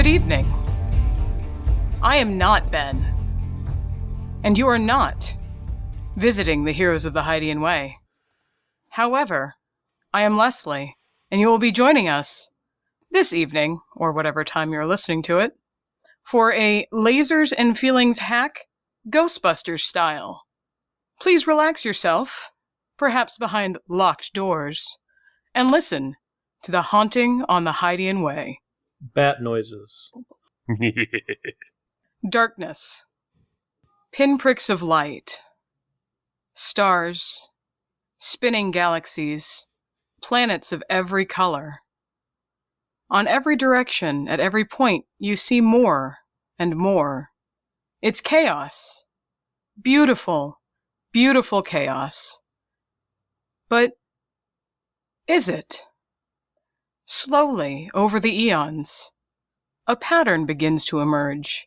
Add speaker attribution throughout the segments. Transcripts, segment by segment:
Speaker 1: evening. I am not Ben, and you are not visiting the Heroes of the Hydian Way. However, I am Leslie, and you will be joining us this evening, or whatever time you're listening to it, for a Lasers and Feelings hack, Ghostbusters style. Please relax yourself, perhaps behind locked doors, and listen to the haunting on the Hydian Way.
Speaker 2: Bat noises.
Speaker 1: Darkness. Pinpricks of light. Stars. Spinning galaxies. Planets of every color. On every direction, at every point, you see more and more. It's chaos. Beautiful, beautiful chaos. But is it? Slowly, over the eons, a pattern begins to emerge,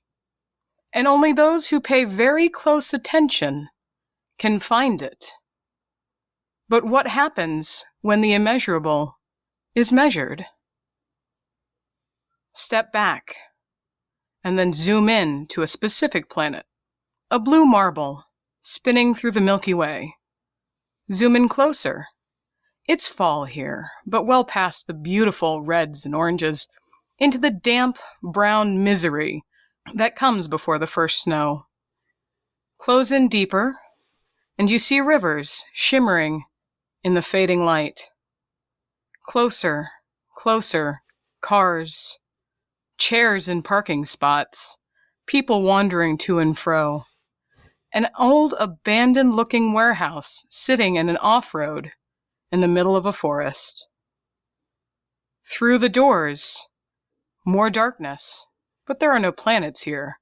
Speaker 1: and only those who pay very close attention can find it. But what happens when the immeasurable is measured? Step back, and then zoom in to a specific planet, a blue marble spinning through the Milky Way. Zoom in closer. It's fall here, but well past the beautiful reds and oranges, into the damp, brown misery that comes before the first snow. Close in deeper, and you see rivers shimmering in the fading light. Closer, closer, cars, chairs in parking spots, people wandering to and fro. An old, abandoned-looking warehouse sitting in an off-road in the middle of a forest. Through the doors, more darkness, but there are no planets here.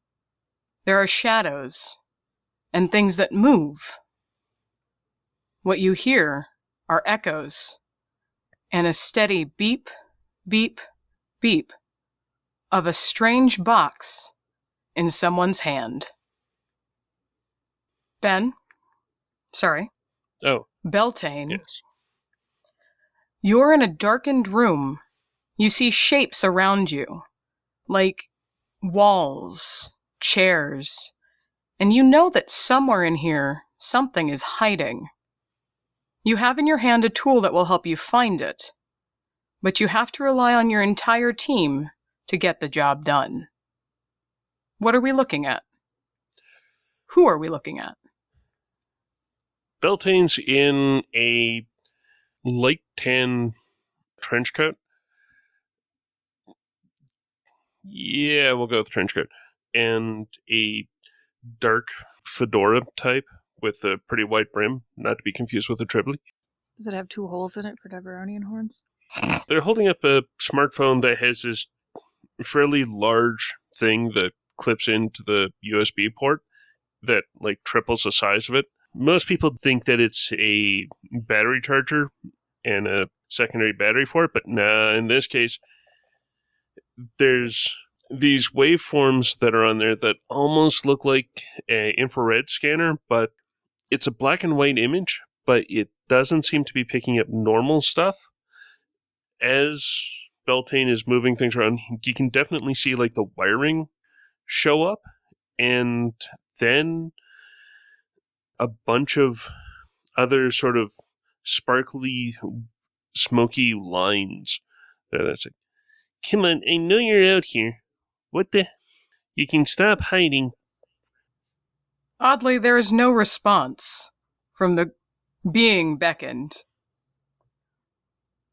Speaker 1: There are shadows and things that move. What you hear are echoes and a steady beep, beep, beep of a strange box in someone's hand. Ben? Sorry.
Speaker 2: Oh.
Speaker 1: Beltane.
Speaker 2: Yes.
Speaker 1: You're in a darkened room. You see shapes around you, like walls, chairs, and you know that somewhere in here, something is hiding. You have in your hand a tool that will help you find it, but you have to rely on your entire team to get the job done. What are we looking at? Who are we looking at?
Speaker 2: Beltane's in a light tan trench coat. Yeah, we'll go with trench coat. And a dark fedora type with a pretty white brim, not to be confused with a Tribly.
Speaker 3: Does it have 2 holes in it for Deveronian horns?
Speaker 2: They're holding up a smartphone that has this fairly large thing that clips into the USB port that like triples the size of it. Most people think that it's a battery charger and a secondary battery for it, but nah, in this case, there's these waveforms that are on there that almost look like an infrared scanner, but it's a black and white image, but it doesn't seem to be picking up normal stuff. As Beltane is moving things around, you can definitely see like the wiring show up, and then a bunch of other sort of sparkly, smoky lines. That's it. Come on, I know you're out here. What the? You can stop hiding.
Speaker 1: Oddly, there is no response from the being beckoned.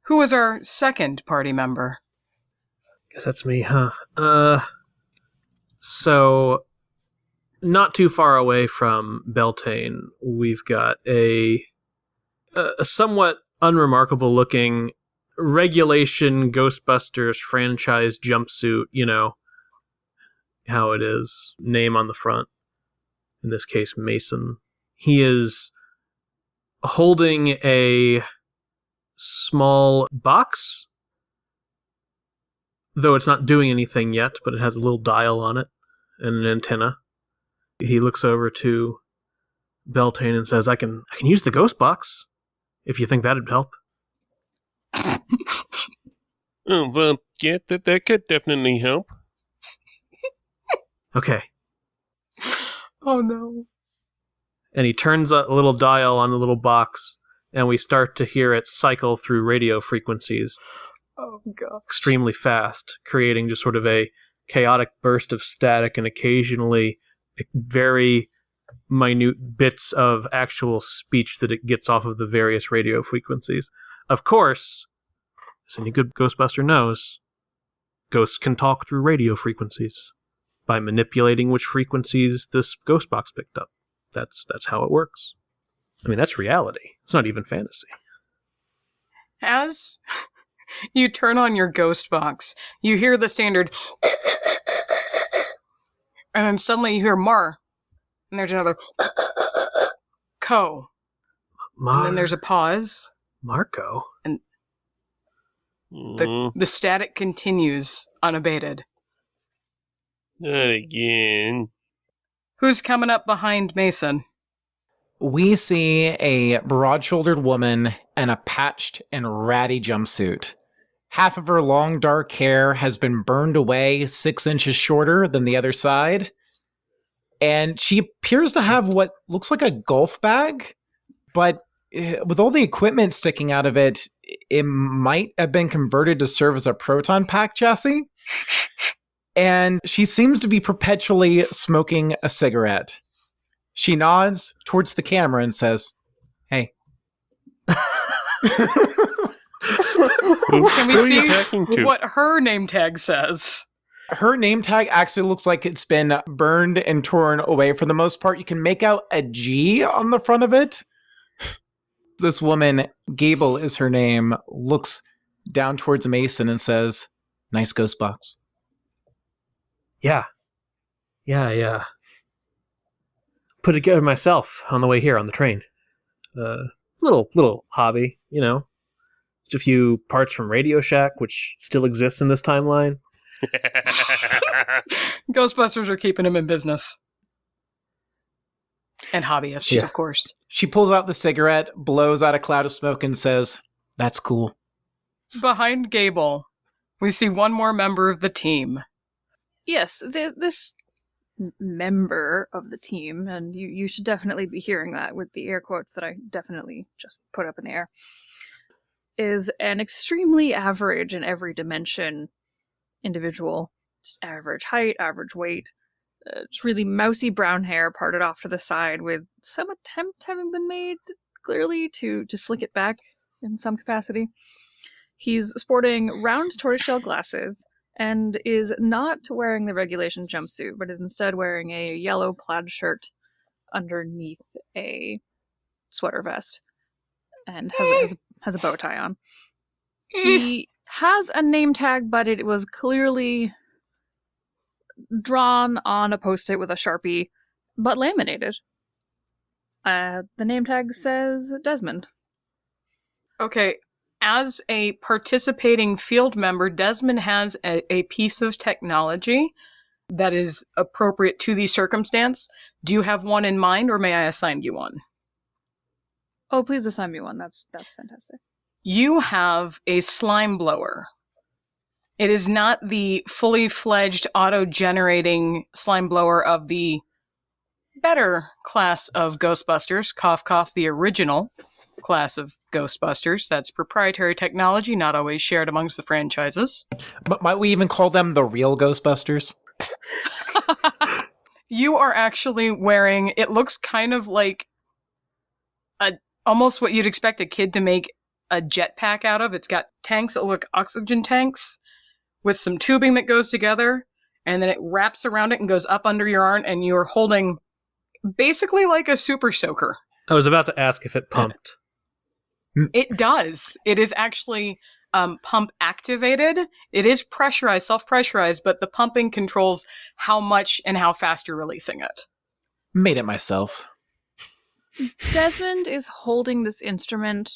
Speaker 1: Who is our second party member?
Speaker 4: Guess that's me, huh? So, not too far away from Beltane, we've got a somewhat unremarkable looking regulation Ghostbusters franchise jumpsuit, you know how it is, name on the front, in this case Mason. He is holding a small box, though it's not doing anything yet, but it has a little dial on it and an antenna. He looks over to Beltane and says, I can use the ghost box, if you think that'd help.
Speaker 2: Oh, well, yeah, that could definitely help.
Speaker 4: Okay.
Speaker 1: Oh no.
Speaker 4: And he turns a little dial on the little box, and we start to hear it cycle through radio frequencies
Speaker 1: Oh god.
Speaker 4: extremely fast, creating just sort of a chaotic burst of static and occasionally very minute bits of actual speech that it gets off of the various radio frequencies. Of course, as any good Ghostbuster knows, ghosts can talk through radio frequencies by manipulating which frequencies this ghost box picked up. That's how it works. I mean, that's reality. It's not even fantasy.
Speaker 1: As you turn on your ghost box, you hear the standard, and then suddenly you hear Mar, and there's another Co, and then there's a pause.
Speaker 4: Marco?
Speaker 1: The static continues unabated.
Speaker 2: Not again.
Speaker 1: Who's coming up behind Mason?
Speaker 5: We see a broad-shouldered woman in a patched and ratty jumpsuit. Half of her long dark hair has been burned away 6 inches shorter than the other side. And she appears to have what looks like a golf bag, but with all the equipment sticking out of it, it might have been converted to serve as a proton pack chassis. And she seems to be perpetually smoking a cigarette. She nods towards the camera and says, "Hey."
Speaker 1: Can we
Speaker 2: Who are you
Speaker 1: see
Speaker 2: talking to?
Speaker 1: what her name tag says?
Speaker 5: Her name tag actually looks like it's been burned and torn away for the most part. You can make out a G on the front of it. This woman, Gable is her name, looks down towards Mason and says, "Nice ghost box."
Speaker 4: Yeah. Put it together myself on the way here on the train. Little hobby, you know. Just a few parts from Radio Shack, which still exists in this timeline.
Speaker 1: Ghostbusters are keeping him in business. And hobbyists,
Speaker 4: Yeah.
Speaker 1: of course.
Speaker 5: She pulls out the cigarette, blows out a cloud of smoke, and says, "That's cool."
Speaker 1: Behind Gable, we see one more member of the team.
Speaker 3: Yes, this member of the team, and you should definitely be hearing that with the air quotes that I definitely just put up in the air, is an extremely average in every dimension individual. Just average height, average weight, just really mousy brown hair parted off to the side with some attempt having been made, clearly, to slick it back in some capacity. He's sporting round tortoiseshell glasses and is not wearing the regulation jumpsuit, but is instead wearing a yellow plaid shirt underneath a sweater vest and has a bow tie on. He has a name tag, but it was clearly drawn on a post-it with a Sharpie, but laminated. The name tag says Desmond.
Speaker 1: Okay, as a participating field member, Desmond has a piece of technology that is appropriate to the circumstance. Do you have one in mind, or may I assign you one?
Speaker 3: Oh, please assign me one. That's fantastic.
Speaker 1: You have a slime blower. It is not the fully fledged auto-generating slime blower of the better class of Ghostbusters, cough cough, the original class of Ghostbusters. That's proprietary technology, not always shared amongst the franchises.
Speaker 5: But might we even call them the real Ghostbusters?
Speaker 1: You are actually wearing, it looks kind of like almost what you'd expect a kid to make a jetpack out of. It's got tanks that look oxygen tanks with some tubing that goes together, and then it wraps around it and goes up under your arm, and you're holding basically like a super soaker.
Speaker 4: I was about to ask if it pumped.
Speaker 1: It does. It is actually pump activated. It is pressurized, self-pressurized, but the pumping controls how much and how fast you're releasing it.
Speaker 5: Made it myself.
Speaker 3: Desmond is holding this instrument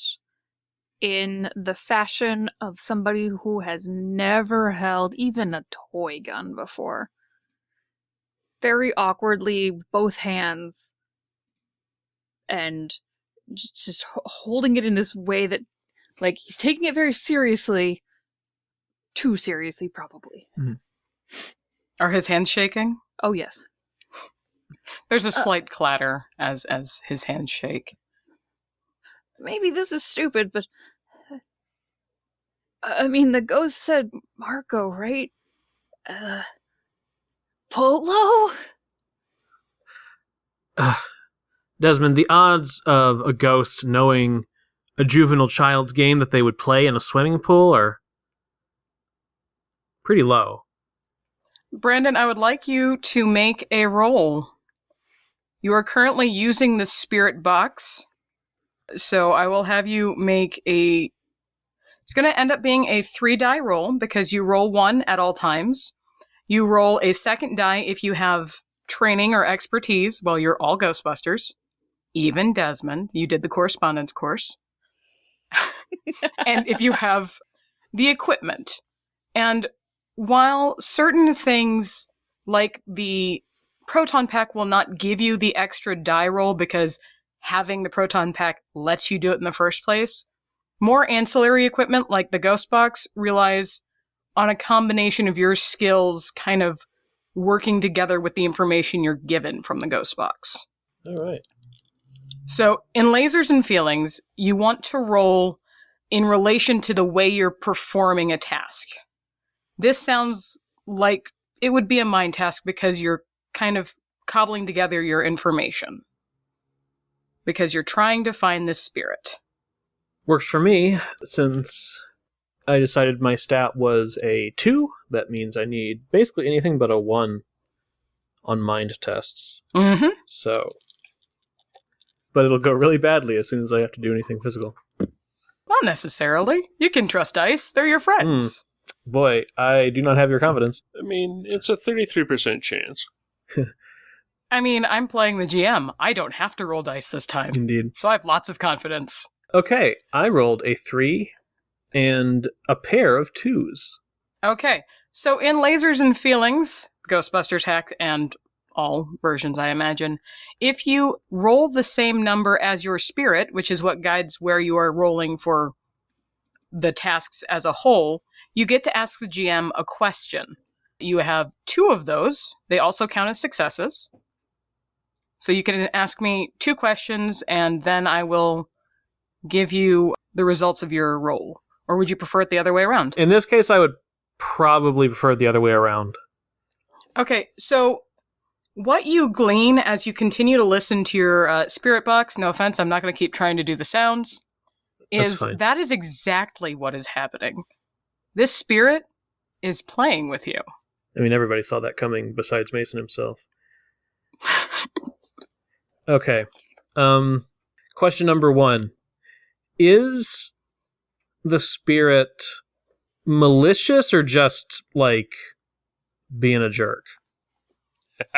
Speaker 3: in the fashion of somebody who has never held even a toy gun before. Very awkwardly, both hands, and just holding it in this way that, like, he's taking it very seriously. Too seriously, probably.
Speaker 1: Are his hands shaking?
Speaker 3: Oh, yes.
Speaker 1: There's a slight clatter as his hands shake.
Speaker 3: Maybe this is stupid, but... I mean, the ghost said Marco, right? Polo?
Speaker 4: Desmond, the odds of a ghost knowing a juvenile child's game that they would play in a swimming pool are pretty low.
Speaker 1: Brandon, I would like you to make a roll. You are currently using the spirit box, so I will have you make a... It's going to end up being a 3-die roll because you roll 1 at all times. You roll a second die if you have training or expertise. Well, you're all Ghostbusters. Even Desmond. You did the correspondence course. And if you have the equipment. And while certain things like the proton pack will not give you the extra die roll because having the proton pack lets you do it in the first place, more ancillary equipment like the Ghost Box relies on a combination of your skills kind of working together with the information you're given from the Ghost Box.
Speaker 4: All right.
Speaker 1: So in Lasers and Feelings, you want to roll in relation to the way you're performing a task. This sounds like it would be a mind task because you're kind of cobbling together your information. Because you're trying to find this spirit.
Speaker 4: Works for me, since I decided my stat was a 2. That means I need basically anything but a 1 on mind tests.
Speaker 1: Mm-hmm.
Speaker 4: So, but it'll go really badly as soon as I have to do anything physical.
Speaker 1: Not necessarily. You can trust dice. They're your friends.
Speaker 4: Boy, I do not have your confidence.
Speaker 2: I mean, it's a 33% chance.
Speaker 1: I mean, I'm playing the GM. I don't have to roll dice this time.
Speaker 4: Indeed.
Speaker 1: So I have lots of confidence.
Speaker 4: Okay, I rolled a 3 and a pair of 2s.
Speaker 1: Okay, so in Lasers and Feelings, Ghostbusters Hack and all versions, I imagine, if you roll the same number as your spirit, which is what guides where you are rolling for the tasks as a whole, you get to ask the GM a question. You have 2 of those. They also count as successes. So you can ask me 2 questions, and then I will give you the results of your roll. Or would you prefer it the other way around?
Speaker 4: In this case, I would probably prefer the other way around.
Speaker 1: Okay, so what you glean as you continue to listen to your spirit box, no offense, I'm not going to keep trying to do the sounds, is that is exactly what is happening. This spirit is playing with you.
Speaker 4: I mean, everybody saw that coming besides Mason himself. Okay. Question number 1. Is the spirit malicious or just, like, being a jerk?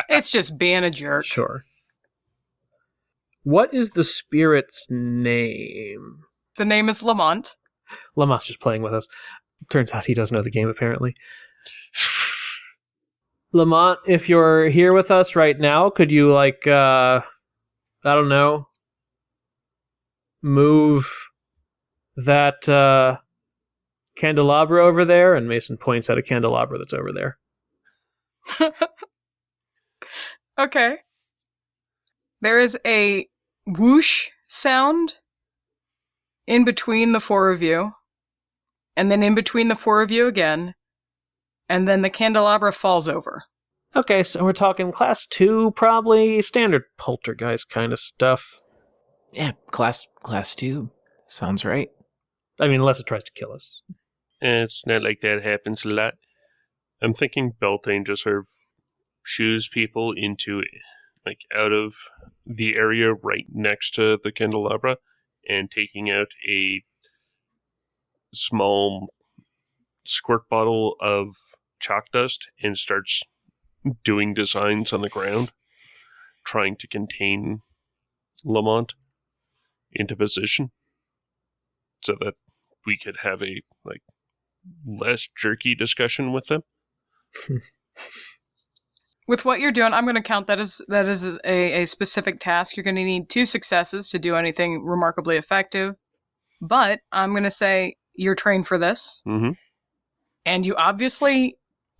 Speaker 1: It's just being a jerk.
Speaker 4: Sure. What is the spirit's name?
Speaker 1: The name is Lamont.
Speaker 4: Lamont's just playing with us. Turns out he doesn't know the game, apparently. Lamont, if you're here with us right now, could you, like, I don't know, move that candelabra over there? And Mason points at a candelabra that's over there.
Speaker 1: Okay. There is a whoosh sound in between the 4 of you, and then in between the 4 of you again, and then the candelabra falls over.
Speaker 4: Okay, so we're talking class 2, probably standard poltergeist kind of stuff.
Speaker 5: Yeah, class 2. Sounds right.
Speaker 4: I mean, unless it tries to kill us.
Speaker 2: It's not like that happens a lot. I'm thinking Beltane just sort of shoos people into, like, out of the area right next to the candelabra and taking out a small squirt bottle of chalk dust and starts doing designs on the ground, trying to contain Lamont into position so that we could have a, like, less jerky discussion with them.
Speaker 1: With what you're doing, I'm going to count that as a specific task. You're going to need 2 successes to do anything remarkably effective. But I'm going to say you're trained for this.
Speaker 2: Mm-hmm.
Speaker 1: And you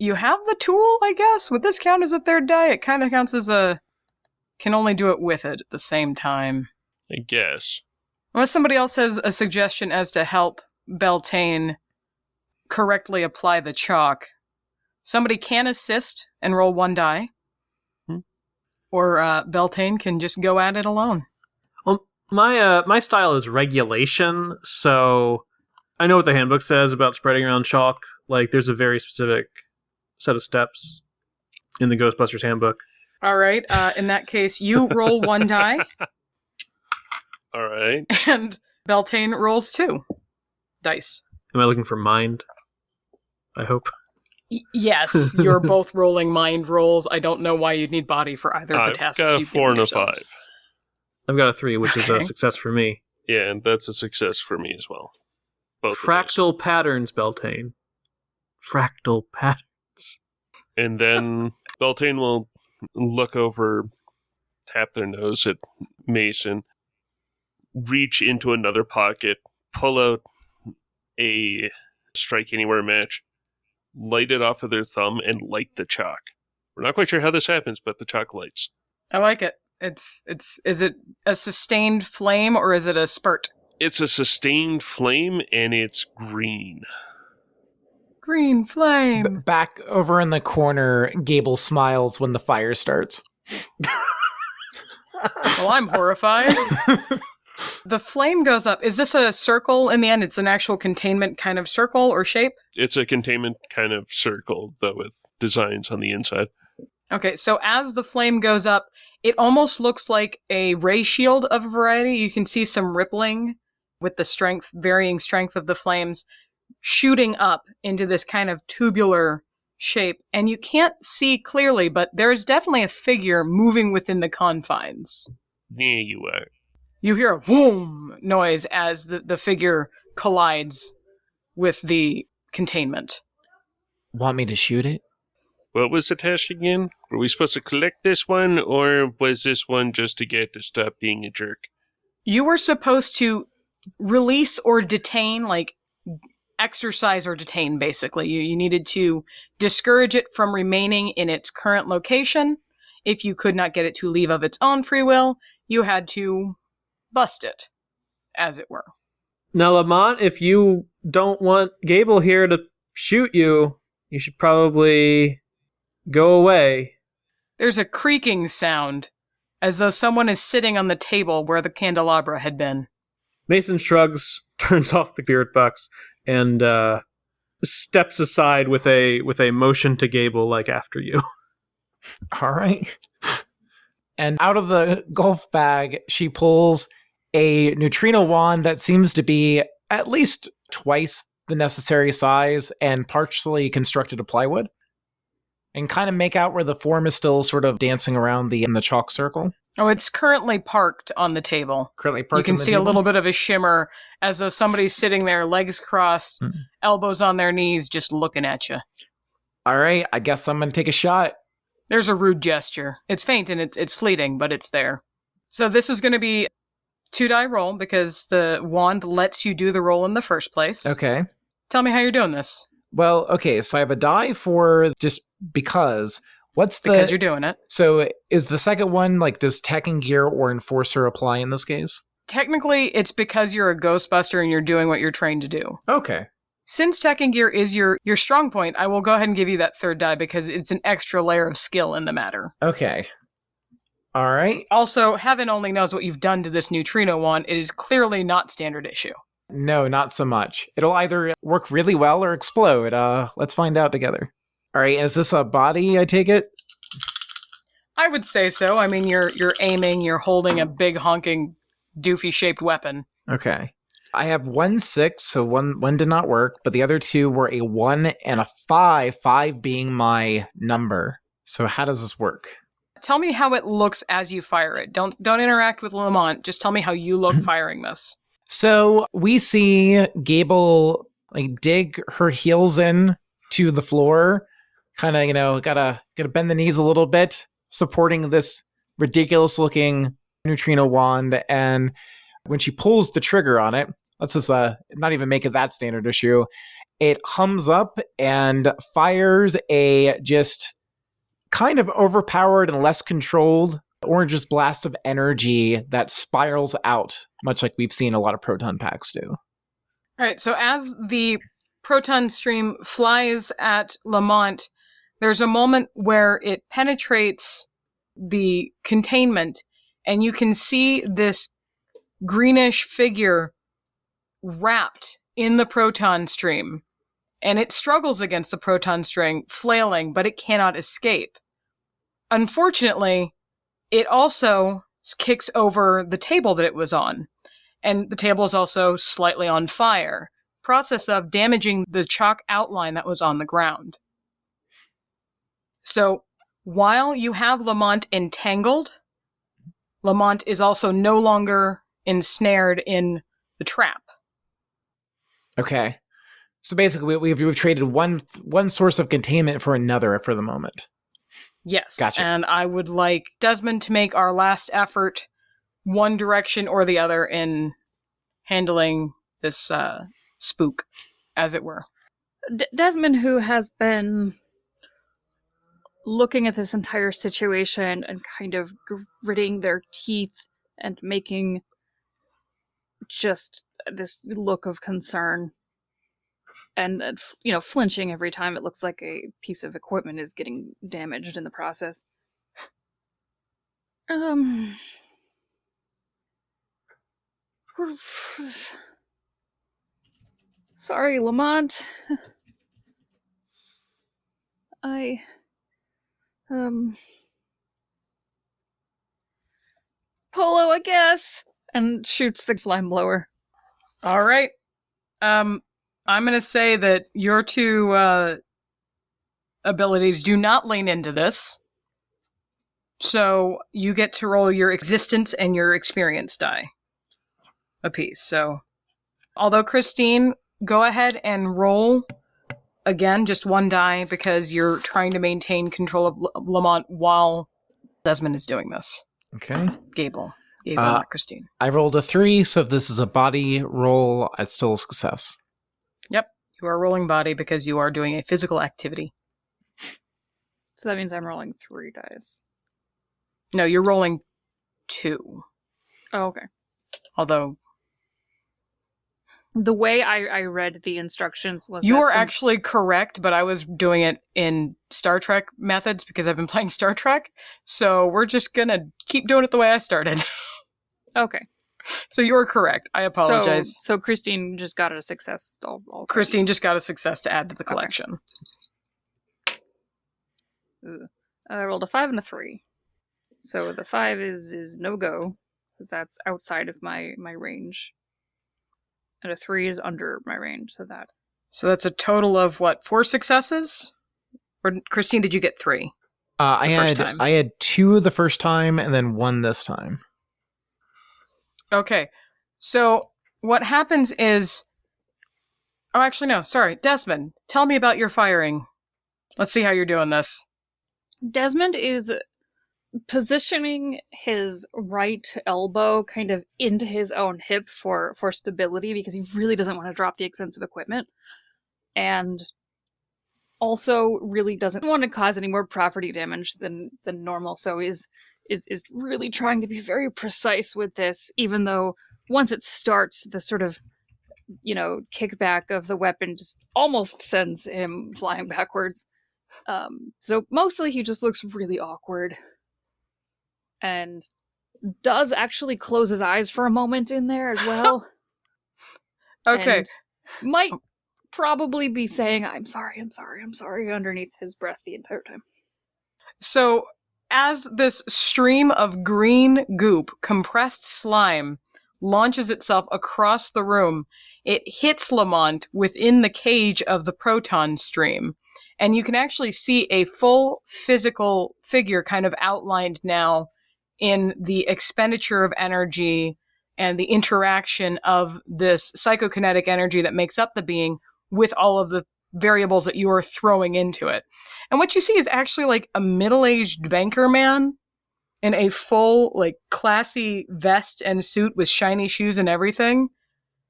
Speaker 1: You have the tool, I guess? Would this count as a third die? It kind of counts as can only do it with it at the same time.
Speaker 2: I guess.
Speaker 1: Unless somebody else has a suggestion as to help Beltane correctly apply the chalk, somebody can assist and roll 1 die. Or Beltane can just go at it alone.
Speaker 4: Well, my style is regulation, so I know what the handbook says about spreading around chalk. Like, there's a very specific set of steps in the Ghostbusters handbook.
Speaker 1: All right. In that case, you roll 1 die,
Speaker 2: All right.
Speaker 1: and Beltane rolls 2 dice.
Speaker 4: Am I looking for mind? I hope.
Speaker 1: Yes, you're both rolling mind rolls. I don't know why you'd need body for either of the tasks.
Speaker 2: I've got a
Speaker 1: you've
Speaker 2: 4 and a
Speaker 1: given yourselves.
Speaker 2: 5.
Speaker 4: I've got a 3, which is a
Speaker 1: Okay.
Speaker 4: success for me.
Speaker 2: Yeah, and that's a success for me as well. Both of those.
Speaker 4: Fractal patterns, Beltane. Fractal patterns.
Speaker 2: And then Beltane will look over, tap their nose at Mason, reach into another pocket, pull out a Strike Anywhere match, light it off of their thumb, and light the chalk. We're not quite sure how this happens, but the chalk lights.
Speaker 1: I like it. Is it a sustained flame or is it a spurt?
Speaker 2: It's a sustained flame, and it's green.
Speaker 1: Green flame.
Speaker 5: Back over in the corner, Gable smiles when the fire starts.
Speaker 1: Well, I'm horrified. The flame goes up. Is this a circle in the end? It's an actual containment kind of circle or shape?
Speaker 2: It's a containment kind of circle, though, with designs on the inside.
Speaker 1: Okay, so as the flame goes up, it almost looks like a ray shield of a variety. You can see some rippling with the varying strength of the flames shooting up into this kind of tubular shape. And you can't see clearly, but there's definitely a figure moving within the confines.
Speaker 2: There you are.
Speaker 1: You hear a whoom noise as the figure collides with the containment.
Speaker 5: Want me to shoot it?
Speaker 2: What was the task again? Were we supposed to collect this one, or was this one just to get to stop being a jerk?
Speaker 1: You were supposed to release or detain, like exercise or detain, basically. You needed to discourage it from remaining in its current location. If you could not get it to leave of its own free will, you had to bust it, as it were.
Speaker 4: Now, Lamont, if you don't want Gable here to shoot you, you should probably go away.
Speaker 1: There's a creaking sound, as though someone is sitting on the table where the candelabra had been.
Speaker 4: Mason shrugs, turns off the spirit box, and steps aside with a motion to Gable, like, after you.
Speaker 5: All right. And out of the golf bag, she pulls a neutrino wand that seems to be at least twice the necessary size and partially constructed of plywood. And kind of make out where the form is still sort of dancing around in the chalk circle.
Speaker 1: Oh, it's currently parked on the table.
Speaker 5: Currently
Speaker 1: You
Speaker 5: parked
Speaker 1: can
Speaker 5: on the
Speaker 1: see
Speaker 5: table.
Speaker 1: a little bit of a shimmer, as though somebody's sitting there, legs crossed, elbows on their knees, just looking at you.
Speaker 5: All right, I guess I'm going to take a shot.
Speaker 1: There's a rude gesture. It's faint and it's fleeting, but it's there. So this is going to be 2-die roll because the wand lets you do the roll in the first place.
Speaker 5: Okay.
Speaker 1: Tell me how you're doing this.
Speaker 5: Well, okay, so I have a die for just because. What's the...
Speaker 1: Because you're doing it.
Speaker 5: So is the second one, like, does Tech and Gear or Enforcer apply in this case?
Speaker 1: Technically, it's because you're a Ghostbuster and you're doing what you're trained to do.
Speaker 5: Okay.
Speaker 1: Since Tech and Gear is your strong point, I will go ahead and give you that 3rd die because it's an extra layer of skill in the matter.
Speaker 5: Okay. All right.
Speaker 1: Also, heaven only knows what you've done to this neutrino wand. It is clearly not standard issue.
Speaker 5: No, not so much. It'll either work really well or explode. Let's find out together. All right, is this a body, I take it?
Speaker 1: I would say so. I mean, you're aiming, you're holding a big honking doofy-shaped weapon.
Speaker 5: Okay. I have 1 6, so one did not work, but the other 2 were a 1 and a 5, 5 being my number. So how does this work?
Speaker 1: Tell me how it looks as you fire it. Don't interact with Lamont. Just tell me how you look firing this.
Speaker 5: So we see Gable like dig her heels in to the floor, kind of, gotta bend the knees a little bit, supporting this ridiculous looking neutrino wand. And when she pulls the trigger on it, let's just not even make it that standard issue, it hums up and fires a just kind of overpowered and less controlled orange's blast of energy that spirals out, much like we've seen a lot of proton packs do.
Speaker 1: All right, so as the proton stream flies at Lamont, there's a moment where it penetrates the containment, and you can see this greenish figure wrapped in the proton stream. And it struggles against the proton string, flailing, but it cannot escape. Unfortunately, it also kicks over the table that it was on. And the table is also slightly on fire, process of damaging the chalk outline that was on the ground. So, while you have Lamont entangled, Lamont is also no longer ensnared in the trap.
Speaker 5: Okay. So basically, we've traded one source of containment for another for the moment.
Speaker 1: Yes.
Speaker 5: Gotcha.
Speaker 1: And I would like Desmond to make our last effort one direction or the other in handling this spook, as it were.
Speaker 3: Desmond, who has been looking at this entire situation and kind of gritting their teeth and making just this look of concern and flinching every time it looks like a piece of equipment is getting damaged in the process. Sorry, Lamont. Polo, I guess, and shoots the slime blower.
Speaker 1: All right. I'm going to say that your two abilities do not lean into this. So you get to roll your existence and your experience die apiece. So, although Christine, go ahead and roll again, just one die, because you're trying to maintain control of Lamont while Desmond is doing this.
Speaker 5: Okay.
Speaker 1: Gable, not Christine.
Speaker 5: I rolled a 3, so if this is a body roll, it's still a success.
Speaker 1: Yep, you are rolling body because you are doing a physical activity.
Speaker 3: So that means I'm rolling 3 dice.
Speaker 1: No, you're rolling 2.
Speaker 3: Oh, okay.
Speaker 1: Although
Speaker 3: the way I read the instructions was
Speaker 1: you are actually correct, but I was doing it in Star Trek methods because I've been playing Star Trek. So we're just gonna keep doing it the way I started.
Speaker 3: Okay.
Speaker 1: So you're correct. I apologize.
Speaker 3: So Christine just got a success.
Speaker 1: Christine just got a success to add to the collection.
Speaker 3: Okay. I rolled a 5 and a 3. So the 5 is no go because that's outside of my range. And a 3 is under my range, so
Speaker 1: that's a total of what, 4 successes? Or Christine, did you get 3?
Speaker 5: I had 2 the first time and then 1 this time.
Speaker 1: Okay. So what happens is, oh, actually no, sorry, Desmond, tell me about your firing. Let's see how you're doing this.
Speaker 3: Desmond is positioning his right elbow kind of into his own hip for stability because he really doesn't want to drop the expensive equipment, and also really doesn't want to cause any more property damage than normal. So is really trying to be very precise with this, even though once it starts, the sort of kickback of the weapon just almost sends him flying backwards. So mostly he just looks really awkward. And does actually close his eyes for a moment in there as well.
Speaker 1: Okay.
Speaker 3: And might probably be saying, I'm sorry, underneath his breath the entire time.
Speaker 1: So, as this stream of green goop, compressed slime, launches itself across the room, it hits Lamont within the cage of the proton stream. And you can actually see a full physical figure kind of outlined now in the expenditure of energy and the interaction of this psychokinetic energy that makes up the being with all of the variables that you are throwing into it. And what you see is actually like a middle-aged banker man in a full, like, classy vest and suit with shiny shoes and everything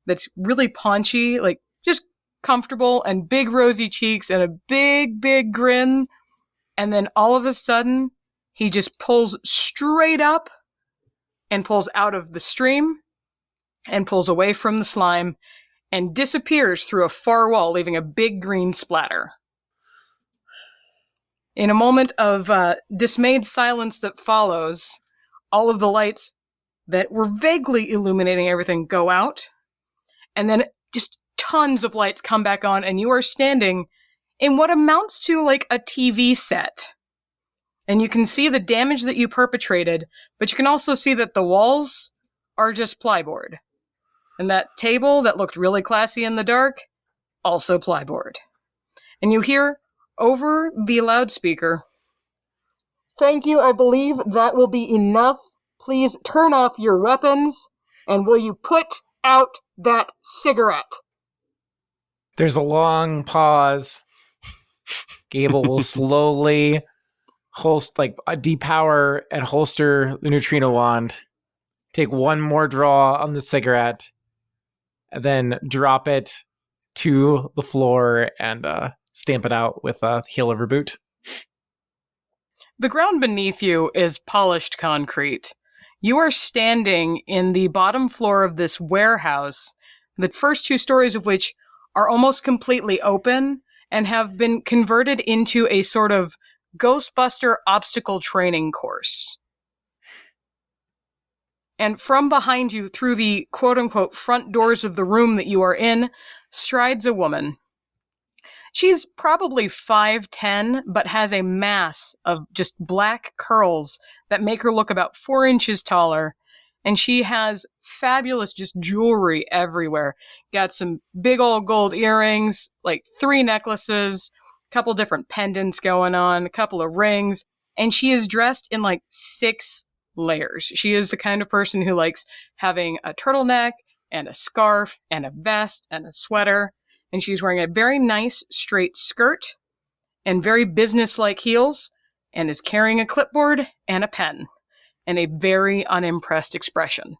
Speaker 1: that's really paunchy, like, just comfortable and big rosy cheeks and a big, big grin. And then all of a sudden, he just pulls straight up and pulls out of the stream and pulls away from the slime and disappears through a far wall, leaving a big green splatter. In a moment of dismayed silence that follows, all of the lights that were vaguely illuminating everything go out, and then just tons of lights come back on, and you are standing in what amounts to like a TV set. And you can see the damage that you perpetrated, but you can also see that the walls are just plyboard. And that table that looked really classy in the dark, also plyboard. And you hear over the loudspeaker, "Thank you, I believe that will be enough. Please turn off your weapons, and will you put out that cigarette?"
Speaker 5: There's a long pause. Gable will slowly depower and holster the neutrino wand, take one more draw on the cigarette, and then drop it to the floor and stamp it out with the heel of her boot.
Speaker 1: The ground beneath you is polished concrete. You are standing in the bottom floor of this warehouse, the first 2 stories of which are almost completely open and have been converted into a sort of Ghostbuster obstacle training course. And from behind you, through the quote-unquote front doors of the room that you are in, strides a woman. She's probably 5'10", but has a mass of just black curls that make her look about 4 inches taller. And she has fabulous just jewelry everywhere. Got some big old gold earrings, like 3 necklaces, a couple different pendants going on, a couple of rings. And she is dressed in like 6 layers. She is the kind of person who likes having a turtleneck and a scarf and a vest and a sweater. And she's wearing a very nice straight skirt and very business-like heels and is carrying a clipboard and a pen and a very unimpressed expression.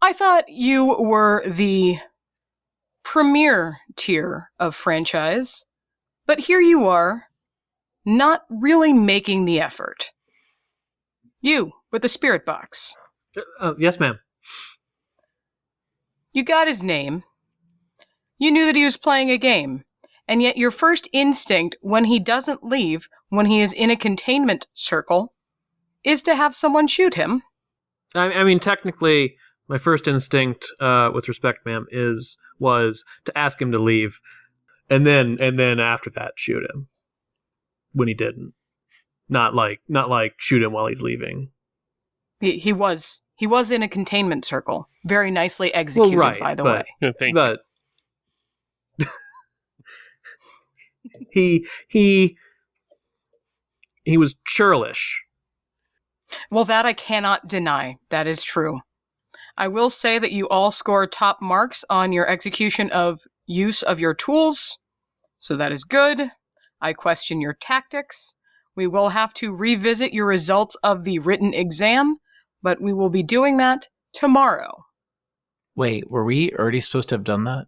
Speaker 1: I thought you were the premier tier of franchise, but here you are, not really making the effort. You, with the spirit box.
Speaker 4: Yes, ma'am.
Speaker 1: You got his name. You knew that he was playing a game, and yet your first instinct when he doesn't leave, when he is in a containment circle, is to have someone shoot him.
Speaker 4: I mean, technically, my first instinct, with respect, ma'am, was to ask him to leave, and then after that, shoot him when he didn't. Not like shoot him while he's leaving.
Speaker 1: He was in a containment circle, very nicely executed,
Speaker 4: well, right,
Speaker 1: by the
Speaker 4: but,
Speaker 1: way.
Speaker 2: No, thank you.
Speaker 4: But he was churlish.
Speaker 1: Well, that I cannot deny. That is true. I will say that you all score top marks on your execution of use of your tools, so that is good. I question your tactics. We will have to revisit your results of the written exam, but we will be doing that tomorrow.
Speaker 5: Wait, were we already supposed to have done that?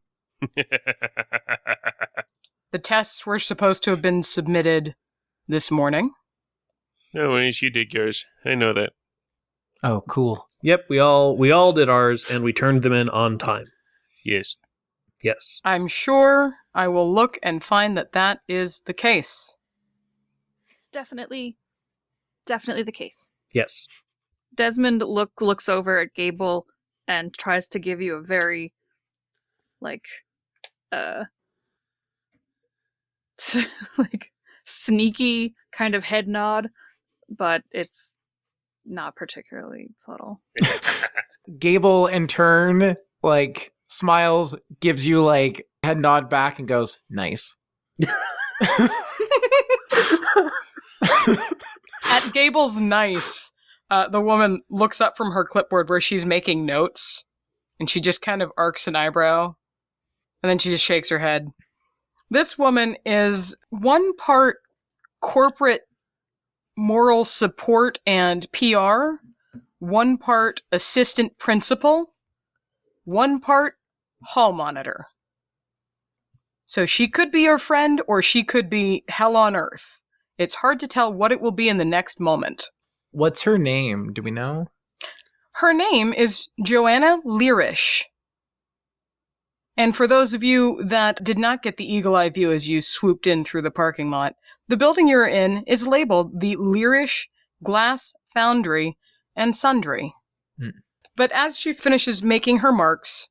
Speaker 1: The tests were supposed to have been submitted this morning.
Speaker 2: No worries, you did yours. I know that.
Speaker 5: Oh, cool.
Speaker 4: Yep, we all did ours, and we turned them in on time.
Speaker 2: Yes.
Speaker 4: Yes.
Speaker 1: I'm sure I will look and find that is the case.
Speaker 3: It's definitely the case.
Speaker 4: Yes.
Speaker 3: Desmond looks over at Gable and tries to give you a very, like sneaky kind of head nod, but it's not particularly subtle.
Speaker 5: Gable, in turn, smiles, gives you, head nod back and goes, nice.
Speaker 1: At Gable's nice, the woman looks up from her clipboard where she's making notes, and she just kind of arcs an eyebrow, and then she just shakes her head. This woman is one part corporate moral support and PR, one part assistant principal, one part hall monitor. So she could be your friend, or she could be hell on earth. It's hard to tell what it will be in the next moment.
Speaker 5: What's her name? Do we know?
Speaker 1: Her name is Joanna Learish. And for those of you that did not get the eagle eye view as you swooped in through the parking lot, the building you're in is labeled the Learish Glass Foundry and Sundry. But as she finishes making her marks,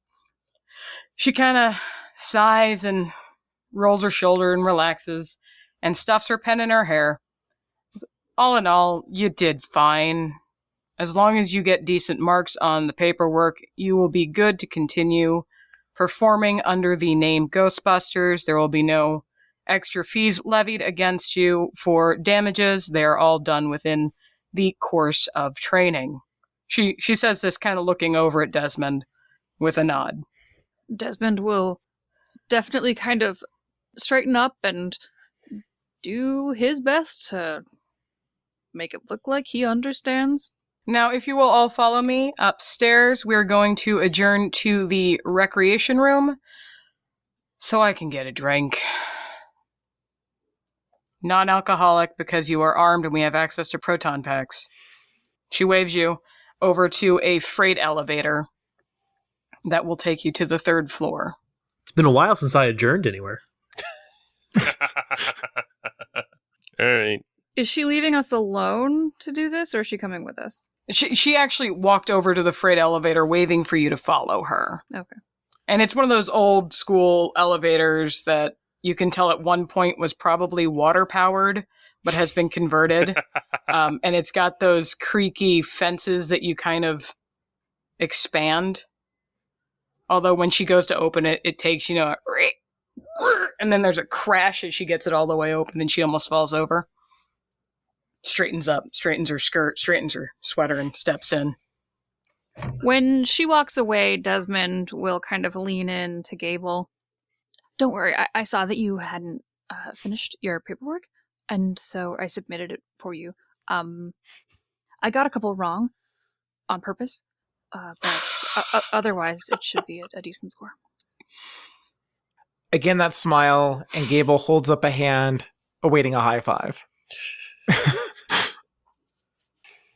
Speaker 1: she kind of sighs and rolls her shoulder and relaxes and stuffs her pen in her hair. All in all, you did fine. As long as you get decent marks on the paperwork, you will be good to continue performing under the name Ghostbusters. There will be no extra fees levied against you for damages. They are all done within the course of training. She says this kind of looking over at Desmond with a nod.
Speaker 3: Desmond will definitely kind of straighten up and do his best to make it look like he understands.
Speaker 1: Now, if you will all follow me upstairs, we're going to adjourn to the recreation room so I can get a drink. Non-alcoholic, because you are armed and we have access to proton packs. She waves you over to a freight elevator that will take you to the 3rd floor.
Speaker 4: It's been a while since I adjourned anywhere.
Speaker 2: All right.
Speaker 3: Is she leaving us alone to do this, or is she coming with us?
Speaker 1: She actually walked over to the freight elevator waving for you to follow her.
Speaker 3: Okay.
Speaker 1: And it's one of those old school elevators that you can tell at one point was probably water powered, but has been converted. And it's got those creaky fences that you kind of expand. Although when she goes to open it, it takes, and then there's a crash as she gets it all the way open and she almost falls over. Straightens up, straightens her skirt, straightens her sweater, and steps in.
Speaker 3: When she walks away, Desmond will kind of lean in to Gable. Don't worry, I saw that you hadn't finished your paperwork, and so I submitted it for you. I got a couple wrong on purpose, but otherwise it should be a decent score.
Speaker 5: Again, that smile, and Gable holds up a hand, awaiting a high five.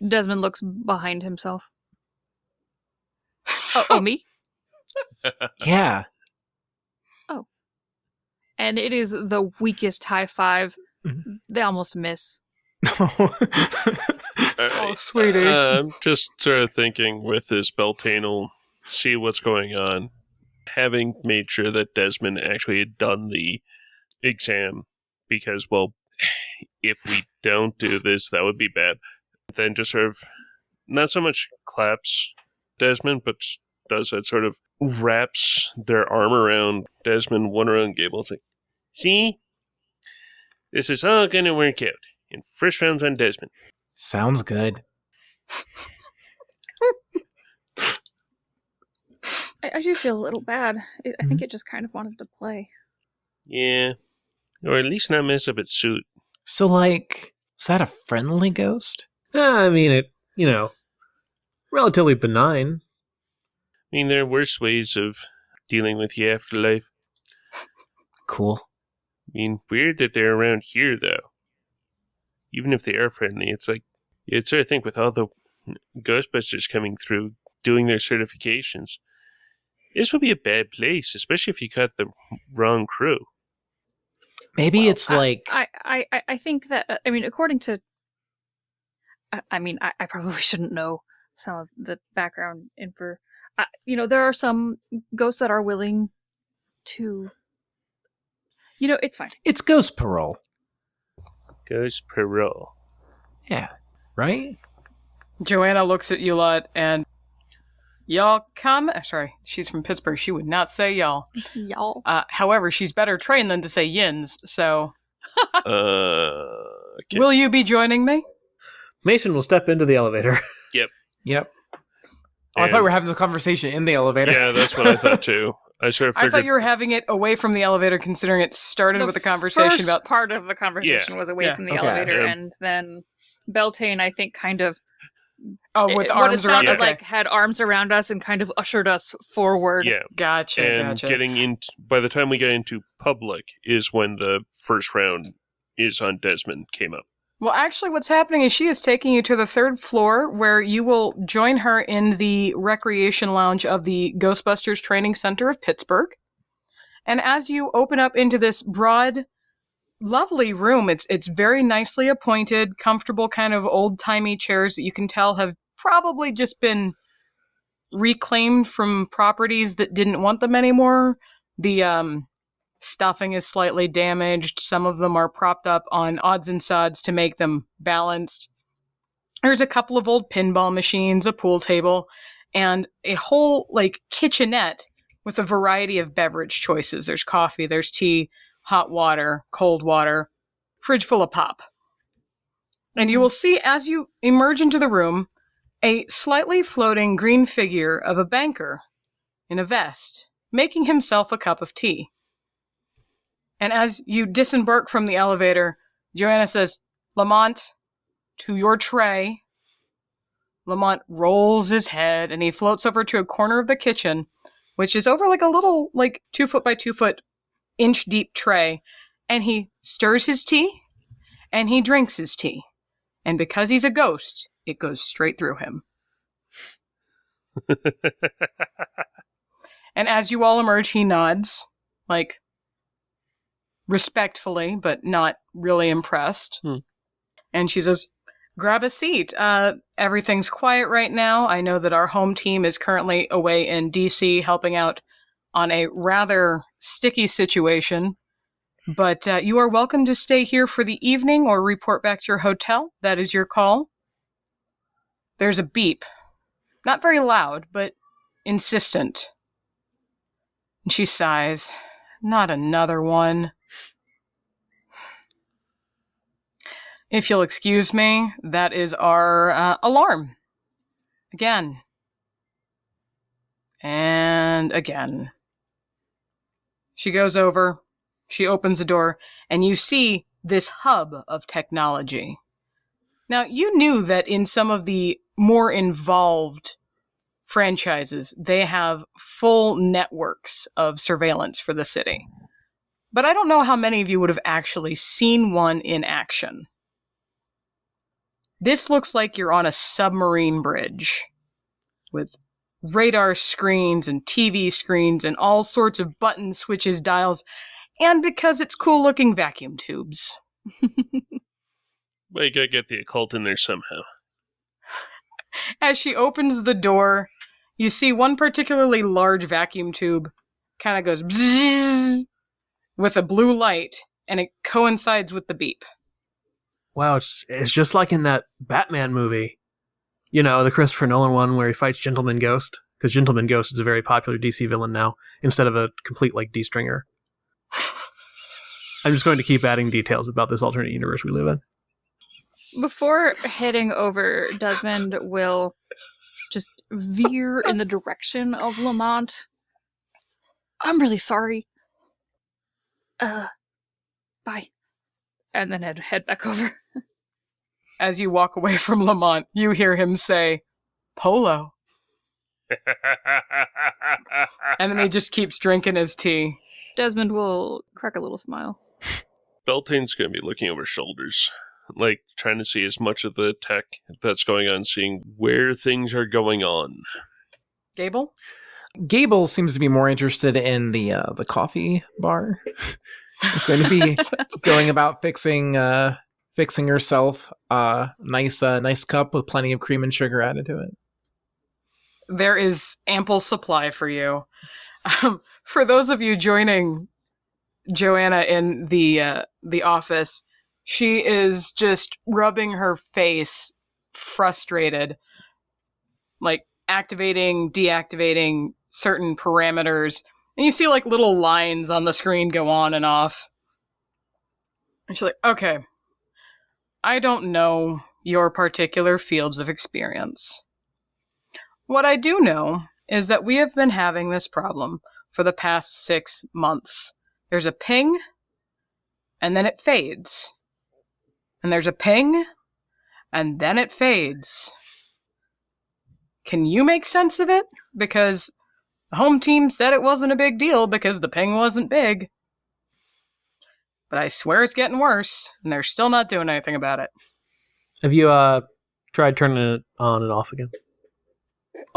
Speaker 3: Desmond looks behind himself. Oh, me?
Speaker 5: Yeah.
Speaker 3: Oh. And it is the weakest high five. They almost miss.
Speaker 2: All
Speaker 1: Oh, sweetie.
Speaker 2: I'm just sort of thinking with this Beltane will see what's going on. Having made sure that Desmond actually had done the exam, because, well, if we don't do this, that would be bad. Then just sort of, not so much claps Desmond, but does that sort of wraps their arm around Desmond, one around Gable. It's like, see? This is all going to work out. And first round's on Desmond.
Speaker 5: Sounds good.
Speaker 3: I do feel a little bad. I think it just kind of wanted to play.
Speaker 2: Yeah. Or at least not mess up its suit.
Speaker 5: So, like, is that a friendly ghost?
Speaker 4: I mean, it, relatively benign.
Speaker 2: I mean, there are worse ways of dealing with the afterlife.
Speaker 5: Cool.
Speaker 2: I mean, weird that they're around here, though. Even if they are friendly, it's like, you'd sort of think with all the Ghostbusters coming through, doing their certifications, this would be a bad place, especially if you got the wrong crew.
Speaker 5: Maybe it's like...
Speaker 3: I think that, according to... I probably shouldn't know some of the background info. There are some ghosts that are willing to... it's fine.
Speaker 5: It's ghost parole.
Speaker 2: Ghost parole.
Speaker 5: Yeah. Right?
Speaker 1: Joanna looks at you lot and y'all come. Sorry, she's from Pittsburgh. She would not say y'all.
Speaker 3: Y'all.
Speaker 1: However, she's better trained than to say yins. So,
Speaker 2: Okay.
Speaker 1: will you be joining me?
Speaker 4: Mason will step into the elevator.
Speaker 5: Yep. Oh, I thought we were having the conversation in the elevator.
Speaker 2: Yeah, that's what I thought too. I sort of
Speaker 1: I
Speaker 2: figured.
Speaker 1: thought you were having it away from the elevator, considering it started with a conversation
Speaker 3: first
Speaker 1: about.
Speaker 3: part of the conversation was away
Speaker 1: Yeah.
Speaker 3: from the
Speaker 5: Okay.
Speaker 3: elevator,
Speaker 2: Yeah.
Speaker 3: and then Beltane, I think, kind of
Speaker 1: Oh, with
Speaker 3: what it
Speaker 1: arms around.
Speaker 3: sounded
Speaker 1: Okay.
Speaker 3: like had arms around us and kind of ushered us forward.
Speaker 2: Yeah.
Speaker 1: Gotcha.
Speaker 2: And getting into, by the time we got into public is when the first round is on Desmond came up.
Speaker 1: Well, actually, what's happening is she is taking you to the third floor where you will join her in the recreation lounge of the Ghostbusters Training Center of Pittsburgh. And as you open up into this broad, lovely room, it's very nicely appointed, comfortable, kind of old-timey chairs that you can tell have probably just been reclaimed from properties that didn't want them anymore. The stuffing is slightly damaged. Some of them are propped up on odds and sods to make them balanced. There's a couple of old pinball machines, a pool table, and a whole kitchenette with a variety of beverage choices. There's coffee, there's tea, hot water, cold water, fridge full of pop. And you will see as you emerge into the room a slightly floating green figure of a banker in a vest, making himself a cup of tea. And as you disembark from the elevator, Joanna says, "Lamont, to your tray." Lamont rolls his head and he floats over to a corner of the kitchen, which is over a little 2 foot by 2 foot inch deep tray, and he stirs his tea and he drinks his tea. And because he's a ghost, it goes straight through him. And as you all emerge, he nods, respectfully, but not really impressed. And she says, "Grab a seat. Everything's quiet right now. I know that our home team is currently away in DC helping out on a rather sticky situation. But you are welcome to stay here for the evening or report back to your hotel. That is your call." There's a beep. Not very loud, but insistent. And she sighs. "Not another one. If you'll excuse me, that is our alarm. Again. And again." She goes over, she opens the door, and you see this hub of technology. Now, you knew that in some of the more involved franchises, they have full networks of surveillance for the city. But I don't know how many of you would have actually seen one in action. This looks like you're on a submarine bridge with radar screens and TV screens and all sorts of buttons, switches, dials, and because it's cool looking, vacuum tubes.
Speaker 2: Well, you gotta get the occult in there somehow.
Speaker 1: As she opens the door, you see one particularly large vacuum tube kind of goes bzzz with a blue light, and it coincides with the beep.
Speaker 4: Wow, it's just like in that Batman movie. You know, the Christopher Nolan one where he fights Gentleman Ghost. Because Gentleman Ghost is a very popular DC villain now, instead of a complete, D-stringer. I'm just going to keep adding details about this alternate universe we live in.
Speaker 3: Before heading over, Desmond will just veer in the direction of Lamont. "I'm really sorry. Bye." And then head back over.
Speaker 1: As you walk away from Lamont, you hear him say, "Polo." And then he just keeps drinking his tea.
Speaker 3: Desmond will crack a little smile.
Speaker 2: Beltane's gonna be looking over shoulders, trying to see as much of the tech that's going on, seeing where things are going on.
Speaker 1: Gable?
Speaker 5: Gable seems to be more interested in the coffee bar. It's going to be going about fixing herself a nice cup with plenty of cream and sugar added to it.
Speaker 1: There is ample supply for you. For those of you joining Joanna in the office, she is just rubbing her face, frustrated, activating, deactivating certain parameters. And you see little lines on the screen go on and off. And she's like, "Okay, I don't know your particular fields of experience. What I do know is that we have been having this problem for the past 6 months. There's a ping, and then it fades. And there's a ping, and then it fades. can you make sense of it? Because the home team said it wasn't a big deal because the ping wasn't big. But I swear it's getting worse, and they're still not doing anything about it.
Speaker 4: Have you tried turning it on and off again?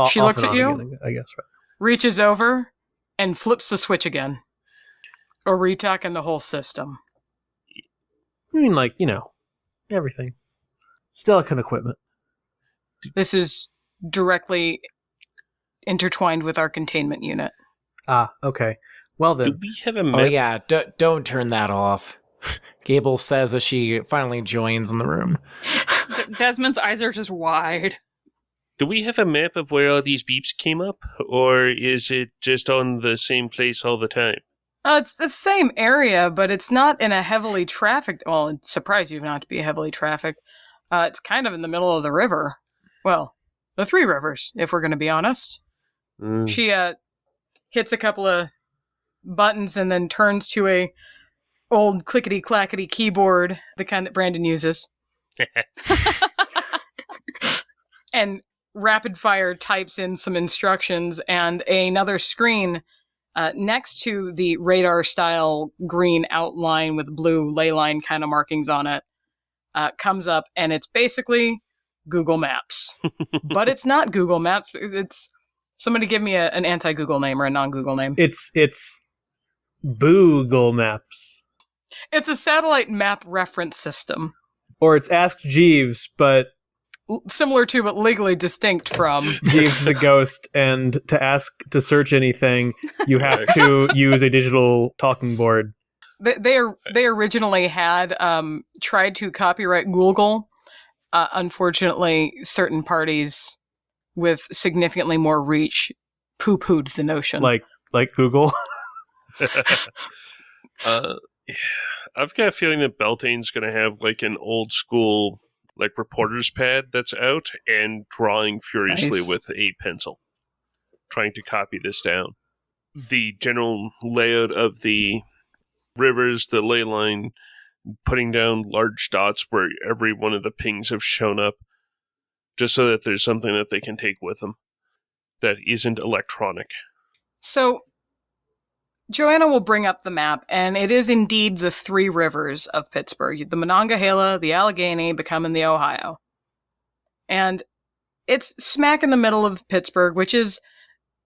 Speaker 1: She
Speaker 4: Off
Speaker 1: looks
Speaker 4: and
Speaker 1: at
Speaker 4: on
Speaker 1: you?
Speaker 4: again, I guess, right.
Speaker 1: Reaches over and flips the switch again. Or retacking the whole system.
Speaker 4: I mean, like, everything. Silicon equipment.
Speaker 1: This is directly intertwined with our containment unit.
Speaker 4: Ah, okay. Well
Speaker 2: Do
Speaker 4: then,
Speaker 2: we have a map?
Speaker 5: Oh yeah, don't turn that off. Gable says as she finally joins in the room.
Speaker 3: Desmond's eyes are just wide.
Speaker 2: Do we have a map of where all these beeps came up? Or is it just on the same place all the time?
Speaker 1: It's the same area, but it's not in a heavily trafficked... Well, it's surprised you not to be heavily trafficked. It's kind of in the middle of the river. Well, the three rivers, if we're going to be honest.
Speaker 2: Mm.
Speaker 1: She hits a couple of buttons and then turns to a old clickety-clackety keyboard, the kind that Brandon uses. And rapid-fire types in some instructions, and another screen next to the radar-style green outline with blue ley line kind of markings on it comes up, and it's basically Google Maps. But it's not Google Maps. It's somebody give me an anti-Google name or a non-Google name.
Speaker 4: it's Boogle Maps.
Speaker 1: It's a satellite map reference system.
Speaker 4: Or it's Ask Jeeves, but
Speaker 1: Similar to, but legally distinct from.
Speaker 4: Jeeves is a ghost, and to search anything, you have to use a digital talking board.
Speaker 1: They originally had tried to copyright Google. Unfortunately, certain parties with significantly more reach poo-pooed the notion.
Speaker 4: Like Google.
Speaker 2: Yeah. I've got a feeling that Beltane's going to have like an old school reporter's pad that's out and drawing furiously
Speaker 1: Nice.
Speaker 2: with a pencil, trying to copy this down. The general layout of the rivers, the ley line, putting down large dots where every one of the pings have shown up, just so that there's something that they can take with them that isn't electronic.
Speaker 1: So, Joanna will bring up the map, and it is indeed the three rivers of Pittsburgh. The Monongahela, the Allegheny, becoming the Ohio. And it's smack in the middle of Pittsburgh, which is,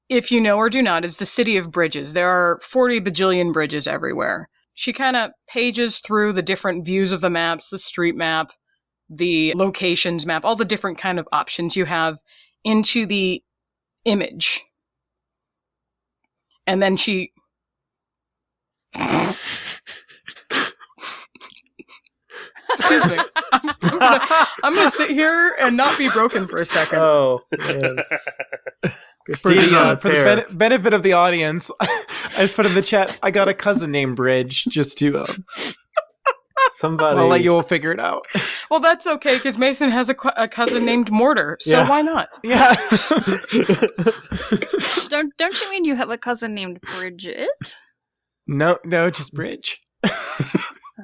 Speaker 1: if you know or do not, is the city of bridges. There are 40 bajillion bridges everywhere. She kind of pages through the different views of the maps, the street map, the locations map, all the different kind of options you have into the image. And then she... Excuse me. I'm gonna sit here and not be broken for a second.
Speaker 4: Oh, man.
Speaker 5: For
Speaker 4: Christine's on
Speaker 5: the,
Speaker 4: a
Speaker 5: for the
Speaker 4: tear.
Speaker 5: benefit of the audience, I just put in the chat, I got a cousin named Bridge, just to,
Speaker 4: Somebody.
Speaker 5: I'll let you all figure it out.
Speaker 1: Well, that's okay, because Mason has a cousin named Mortar, so
Speaker 4: Yeah.
Speaker 1: why not?
Speaker 5: Yeah.
Speaker 3: Don't you mean you have a cousin named Bridget?
Speaker 5: No, just Bridge.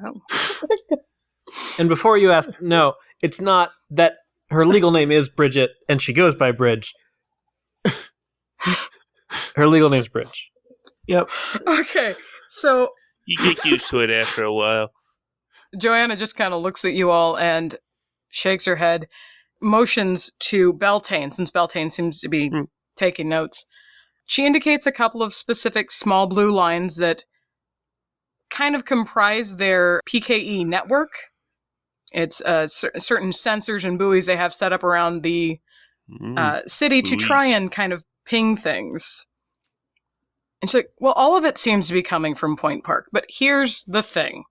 Speaker 3: Oh.
Speaker 4: And before you ask, no, it's not that her legal name is Bridget and she goes by Bridge. Her legal name's Bridge.
Speaker 5: Yep.
Speaker 1: Okay, so
Speaker 2: You get used to it after a while.
Speaker 1: Joanna just kind of looks at you all and shakes her head, motions to Beltane, since Beltane seems to be taking notes. She indicates a couple of specific small blue lines that kind of comprise their PKE network. It's certain sensors and buoys they have set up around the city to try
Speaker 2: buoys.
Speaker 1: and kind of ping things. And she's like, well, all of it seems to be coming from Point Park, but here's the thing.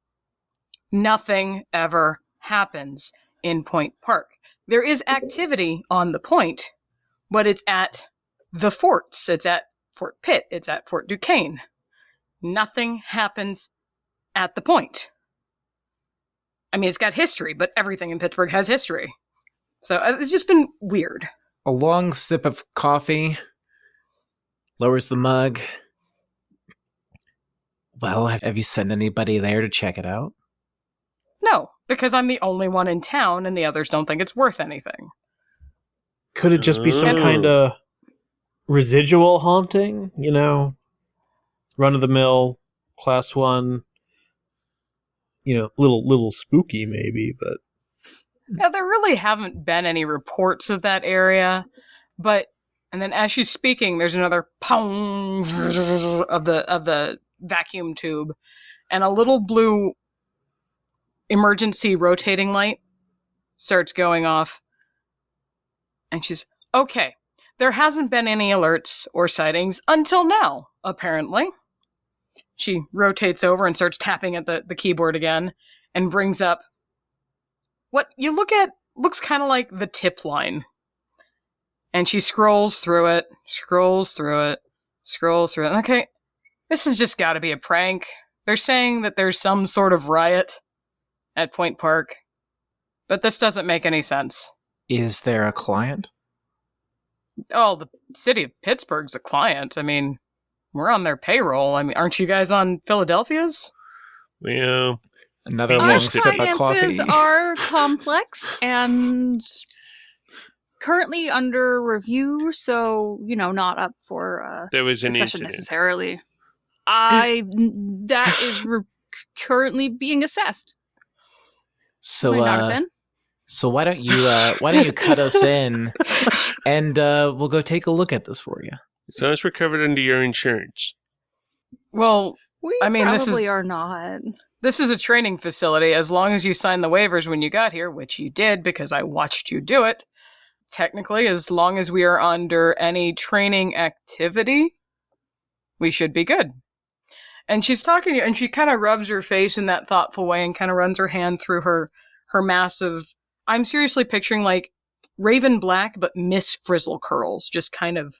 Speaker 1: Nothing ever happens in Point Park. There is activity on the point, but it's at the forts. It's at Fort Pitt. It's at Fort Duquesne. Nothing happens at the point. I mean, it's got history, but everything in Pittsburgh has history. So it's just been weird.
Speaker 5: A long sip of coffee, lowers the mug. Well, have you sent anybody there to check it out?
Speaker 1: No, because I'm the only one in town and the others don't think it's worth anything.
Speaker 4: Could it just be some
Speaker 2: Oh.
Speaker 4: kind of residual haunting? You know, run-of-the-mill, class 1, you know, little spooky maybe, but...
Speaker 1: Yeah, there really haven't been any reports of that area, but and then as she's speaking, there's another pong of the vacuum tube, and a little blue emergency rotating light starts going off, and she's okay. There hasn't been any alerts or sightings until now, apparently. She rotates over and starts tapping at the keyboard again, and brings up what you look at looks kind of like the tip line. And she scrolls through it. Okay, this has just got to be a prank. They're saying that there's some sort of riot at Point Park, but this doesn't make any sense.
Speaker 5: Is there a client?
Speaker 1: Oh, the city of Pittsburgh's a client. I mean, we're on their payroll. I mean, aren't you guys on Philadelphia's?
Speaker 2: Well,
Speaker 5: Another
Speaker 2: Our
Speaker 5: long
Speaker 3: Our
Speaker 5: sip of
Speaker 3: finances
Speaker 5: coffee.
Speaker 3: are complex and currently under review, so, you know, not up for
Speaker 2: there was an
Speaker 3: discussion
Speaker 2: incident.
Speaker 3: necessarily. That is currently being assessed.
Speaker 5: So,
Speaker 3: Might not have been.
Speaker 5: so why don't you cut us in, and we'll go take a look at this for you.
Speaker 2: As long as we're covered under your insurance.
Speaker 1: Well,
Speaker 3: We
Speaker 1: I mean, this
Speaker 3: probably
Speaker 1: is-
Speaker 3: are not.
Speaker 1: this is a training facility. As long as you sign the waivers when you got here, which you did because I watched you do it, technically, as long as we are under any training activity, we should be good. And she's talking to you, and she kind of rubs her face in that thoughtful way and kind of runs her hand through her massive... I'm seriously picturing, like, Raven Black, but Miss Frizzle curls, just kind of...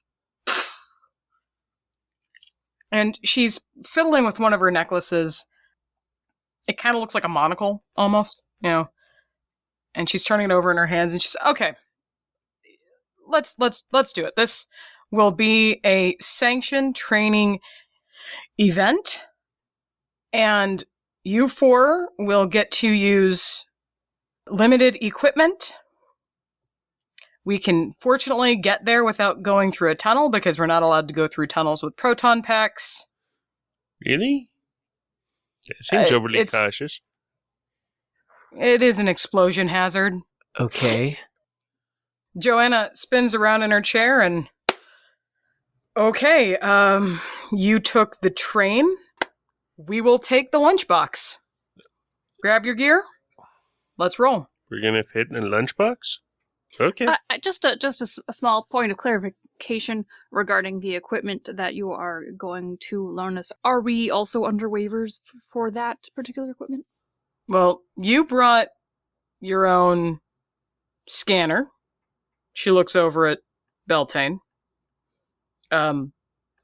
Speaker 1: And she's fiddling with one of her necklaces. It kind of looks like a monocle, almost, you know. And she's turning it over in her hands, and she's okay. Let's do it. This will be a sanctioned training event, and you four will get to use limited equipment. We can fortunately get there without going through a tunnel because we're not allowed to go through tunnels with proton packs.
Speaker 2: Really? That seems overly
Speaker 1: it's-
Speaker 2: cautious.
Speaker 1: It is an explosion hazard.
Speaker 5: Okay.
Speaker 1: Joanna spins around in her chair and... Okay, you took the train. We will take the lunchbox. Grab your gear. Let's roll.
Speaker 2: We're gonna fit in a lunchbox? Okay.
Speaker 3: Just a small point of clarification regarding the equipment that you are going to loan us. Are we also under waivers for that particular equipment?
Speaker 1: Well, you brought your own scanner. She looks over at Beltane.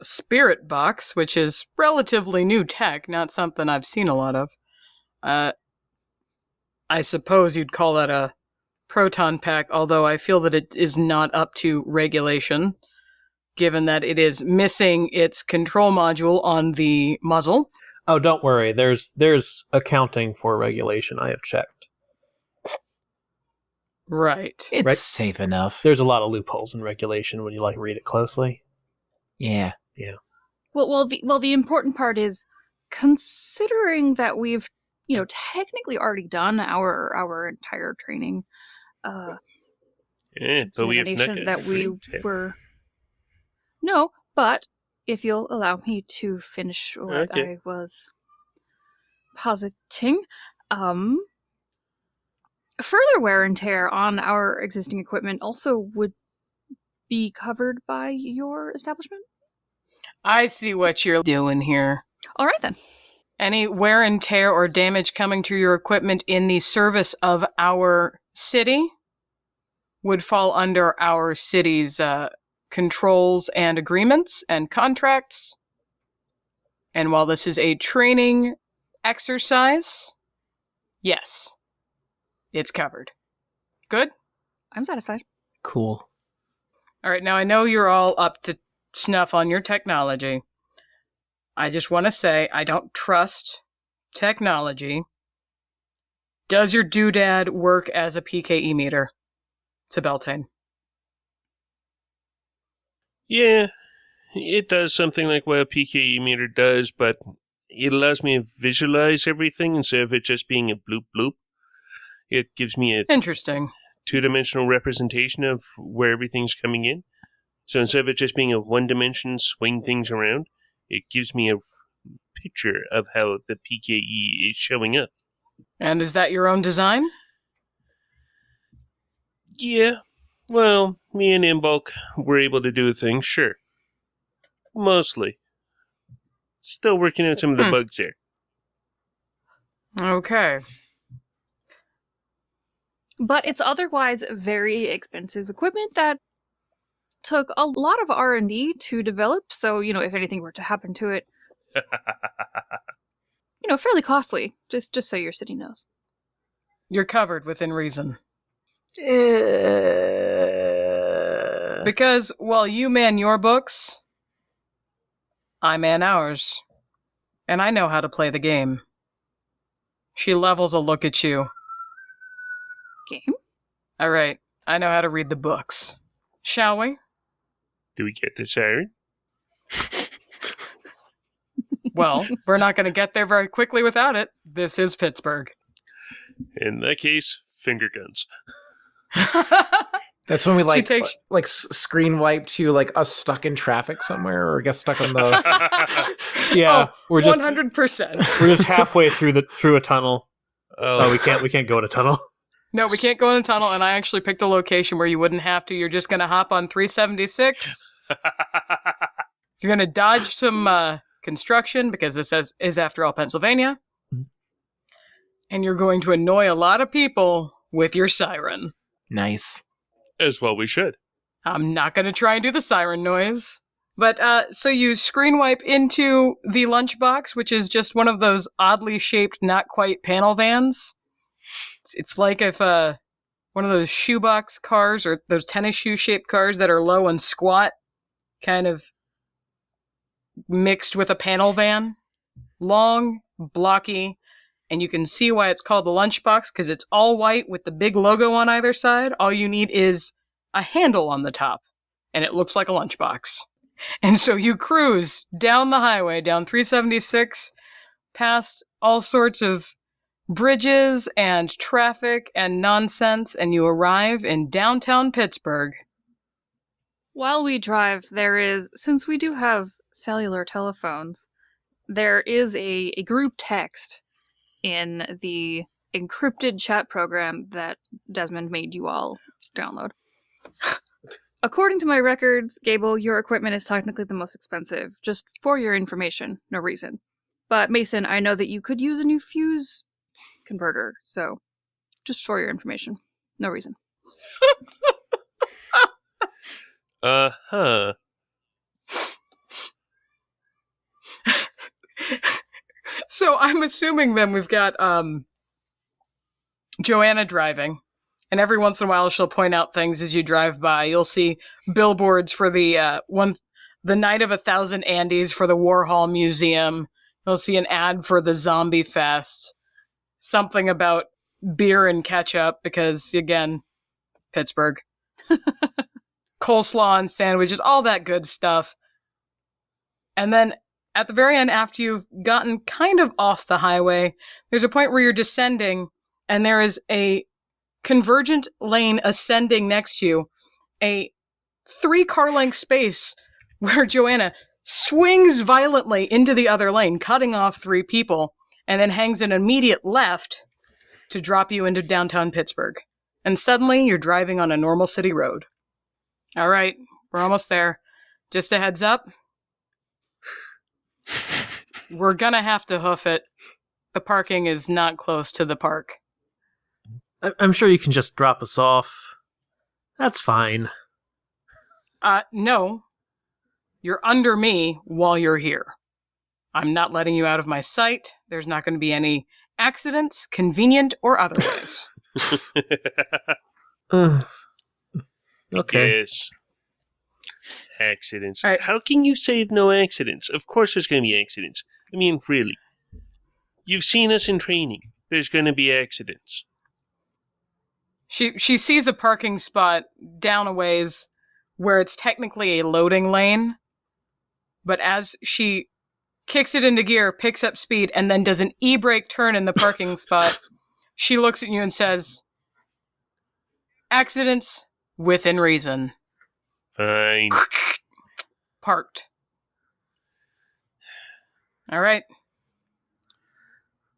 Speaker 1: Spirit box, which is relatively new tech, not something I've seen a lot of. I suppose you'd call that a proton pack, although I feel that it is not up to regulation, given that it is missing its control module on the muzzle.
Speaker 4: Oh, don't worry. There's accounting for regulation. I have checked.
Speaker 1: Right.
Speaker 5: It's
Speaker 4: Right.
Speaker 5: safe enough.
Speaker 4: There's a lot of loopholes in regulation when you read it closely.
Speaker 5: Yeah.
Speaker 3: Well, the important part is considering that we've, technically already done our entire training.
Speaker 2: But we have
Speaker 3: Examination
Speaker 2: not
Speaker 3: that we were. No, but if you'll allow me to finish what
Speaker 2: Okay.
Speaker 3: I was positing, further wear and tear on our existing equipment also would be covered by your establishment.
Speaker 1: I see what you're doing here.
Speaker 3: All right then.
Speaker 1: Any wear and tear or damage coming to your equipment in the service of our city would fall under our city's controls and agreements and contracts. And while this is a training exercise, yes, it's covered. Good?
Speaker 3: I'm satisfied.
Speaker 5: Cool.
Speaker 1: All right, now I know you're all up to snuff on your technology. I just want to say I don't trust technology. Does your doodad work as a PKE meter? To Beltane.
Speaker 2: Yeah, it does something like what a PKE meter does, but it allows me to visualize everything instead of it just being a bloop bloop. It gives me a
Speaker 1: Interesting.
Speaker 2: two-dimensional representation of where everything's coming in. So instead of it just being a one-dimension swing things around, it gives me a picture of how the PKE is showing up.
Speaker 1: And is that your own design?
Speaker 2: Yeah, well, me and Imbolc were able to do things, sure. Mostly. Still working on some of the bugs there.
Speaker 1: Okay.
Speaker 3: But it's otherwise very expensive equipment that took a lot of R&D to develop, so, if anything were to happen to it, fairly costly, just so your city knows.
Speaker 1: You're covered within reason. Because while you man your books, I man ours. And I know how to play the game. She levels a look at you.
Speaker 3: Game?
Speaker 1: All right, I know how to read the books. Shall we?
Speaker 2: Do we get the siren?
Speaker 1: Well, we're not going to get there very quickly without it. This is Pittsburgh.
Speaker 2: In that case, finger guns.
Speaker 5: That's when we
Speaker 1: She takes-
Speaker 5: screen wipe to like us stuck in traffic somewhere, or get stuck on the.
Speaker 4: Yeah, we're just
Speaker 1: 100%.
Speaker 4: we're just halfway through a tunnel.
Speaker 2: Oh,
Speaker 4: We can't go in a tunnel.
Speaker 1: No, we can't go in a tunnel, and I actually picked a location where you wouldn't have to. You're just going to hop on 376. You're going to dodge some construction, because this is, after all, Pennsylvania. And you're going to annoy a lot of people with your siren.
Speaker 5: Nice.
Speaker 2: As well we should.
Speaker 1: I'm not going to try and do the siren noise. But, so you screen wipe into the lunchbox, which is just one of those oddly shaped, not quite panel vans. It's like if one of those shoebox cars, or those tennis shoe shaped cars that are low and squat, kind of mixed with a panel van. Long, blocky, and you can see why it's called the lunchbox, because it's all white with the big logo on either side. All you need is a handle on the top, and it looks like a lunchbox. And so you cruise down the highway, down 376, past all sorts of bridges and traffic and nonsense, and you arrive in downtown Pittsburgh.
Speaker 3: While we drive, since we do have cellular telephones, there is a group text in the encrypted chat program that Desmond made you all download. According to my records, Gable, your equipment is technically the most expensive, just for your information, no reason. But Mason, I know that you could use a new fuse converter, so just for your information, no reason.
Speaker 2: Uh-huh.
Speaker 1: So I'm assuming then we've got Joanna driving, and every once in a while she'll point out things as you drive by. You'll see billboards for the Night of 1,000 Andes for the Warhol Museum. You'll see an ad for the Zombie Fest. Something about beer and ketchup, because, again, Pittsburgh. Coleslaw and sandwiches, all that good stuff. And then at the very end, after you've gotten kind of off the highway, there's a point where you're descending, and there is a convergent lane ascending next to you, a 3-car length space where Joanna swings violently into the other lane, cutting off 3 people, and then hangs an immediate left to drop you into downtown Pittsburgh. And suddenly, you're driving on a normal city road. All right, we're almost there. Just a heads up. We're gonna have to hoof it. The parking is not close to the park.
Speaker 4: I'm sure you can just drop us off. That's fine.
Speaker 1: No. You're under me while you're here. I'm not letting you out of my sight. There's not going to be any accidents, convenient or otherwise.
Speaker 4: Okay.
Speaker 2: Yes. Accidents.
Speaker 1: All right.
Speaker 2: How can you say no accidents? Of course there's going to be accidents. I mean, really. You've seen us in training. There's going to be accidents.
Speaker 1: She sees a parking spot down a ways where it's technically a loading lane. But as she kicks it into gear, picks up speed, and then does an e-brake turn in the parking spot, she looks at you and says, "Accidents within reason."
Speaker 2: Fine.
Speaker 1: Parked. All right.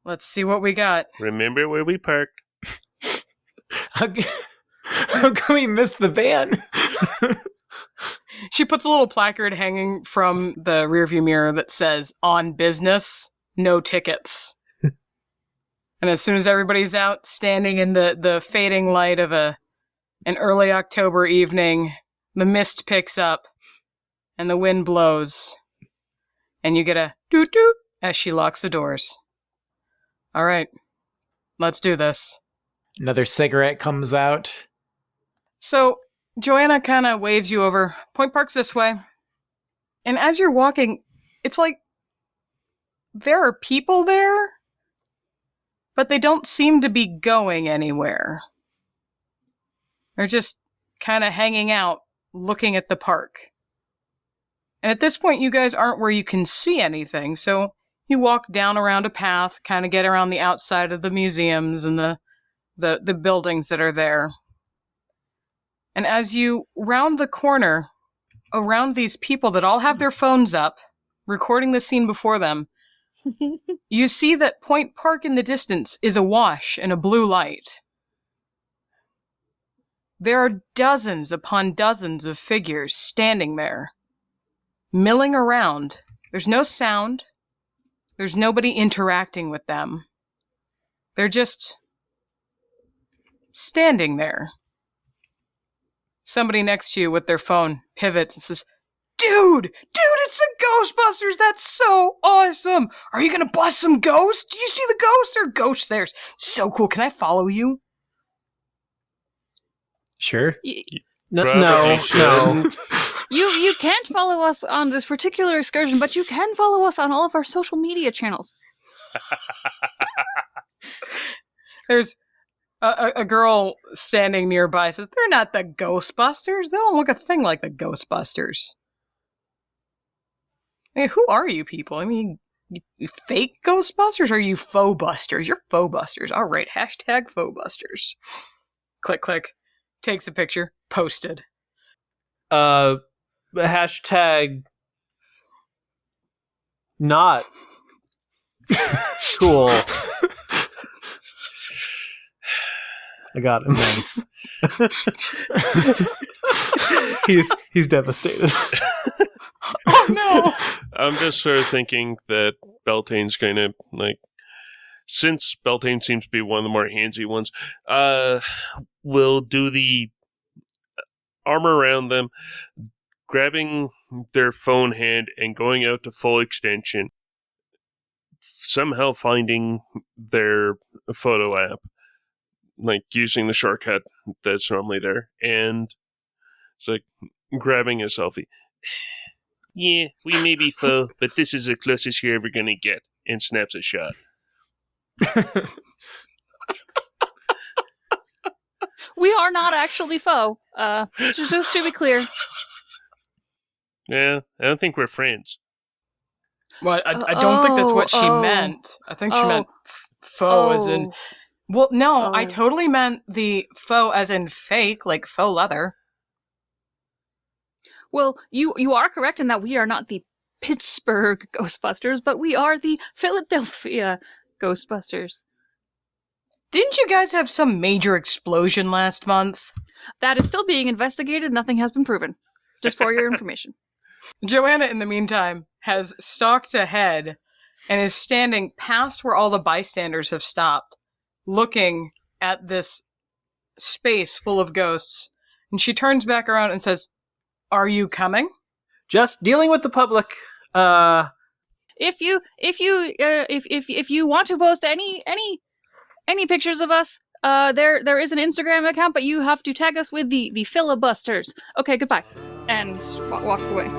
Speaker 1: Let's see what we got.
Speaker 2: Remember where we parked?
Speaker 5: How can we miss the van?
Speaker 1: She puts a little placard hanging from the rearview mirror that says, "On business, no tickets." And as soon as everybody's out, standing in the fading light of an early October evening, the mist picks up, and the wind blows, and you get a doot-doot as she locks the doors. All right, let's do this.
Speaker 5: Another cigarette comes out.
Speaker 1: So, Joanna kind of waves you over. Point Park's this way. And as you're walking, it's like there are people there, but they don't seem to be going anywhere. They're just kind of hanging out, looking at the park. And at this point, you guys aren't where you can see anything, so you walk down around a path, kind of get around the outside of the museums and the buildings that are there. And as you round the corner, around these people that all have their phones up, recording the scene before them, you see that Point Park in the distance is awash in a blue light. There are dozens upon dozens of figures standing there, milling around. There's no sound. There's nobody interacting with them. They're just standing there. Somebody next to you with their phone pivots and says, Dude, it's the Ghostbusters! That's so awesome! Are you gonna bust some ghosts? Do you see the ghosts? There are ghosts there. So cool. Can I follow you?"
Speaker 5: Sure.
Speaker 4: No.
Speaker 3: You can't follow us on this particular excursion, but you can follow us on all of our social media channels.
Speaker 1: There's a girl standing nearby says, "They're not the Ghostbusters. They don't look a thing like the Ghostbusters." I mean, who are you people? I mean, you fake Ghostbusters or are you faux busters? You're faux busters. All right, hashtag faux busters. Click, click. Takes a picture. Posted.
Speaker 4: Hashtag not cool. I got him.
Speaker 5: Nice.
Speaker 4: He's devastated.
Speaker 1: Oh no!
Speaker 2: I'm just sort of thinking that Beltane's going to, since Beltane seems to be one of the more handsy ones, we'll do the arm around them, grabbing their phone hand and going out to full extension, somehow finding their photo app, using the shortcut that's normally there, and it's like grabbing a selfie. Yeah, we may be faux, but this is the closest you're ever going to get, and snaps a shot.
Speaker 3: We are not actually faux. Just to be clear.
Speaker 2: Yeah, I don't think we're friends.
Speaker 1: Well, I don't think that's what she meant. I think she meant faux as in... Well, no, I totally meant the faux as in fake, like faux leather.
Speaker 3: Well, you are correct in that we are not the Pittsburgh Ghostbusters, but we are the Philadelphia Ghostbusters.
Speaker 1: Didn't you guys have some major explosion last month?
Speaker 3: That is still being investigated. Nothing has been proven. Just for your information.
Speaker 1: Joanna, in the meantime, has stalked ahead and is standing past where all the bystanders have stopped, looking at this space full of ghosts. And she turns back around and says, "Are you coming?"
Speaker 4: Just dealing with the public.
Speaker 3: If you want to post any pictures of us, there is an Instagram account, but you have to tag us with the filibusters. Okay, goodbye. And walks away.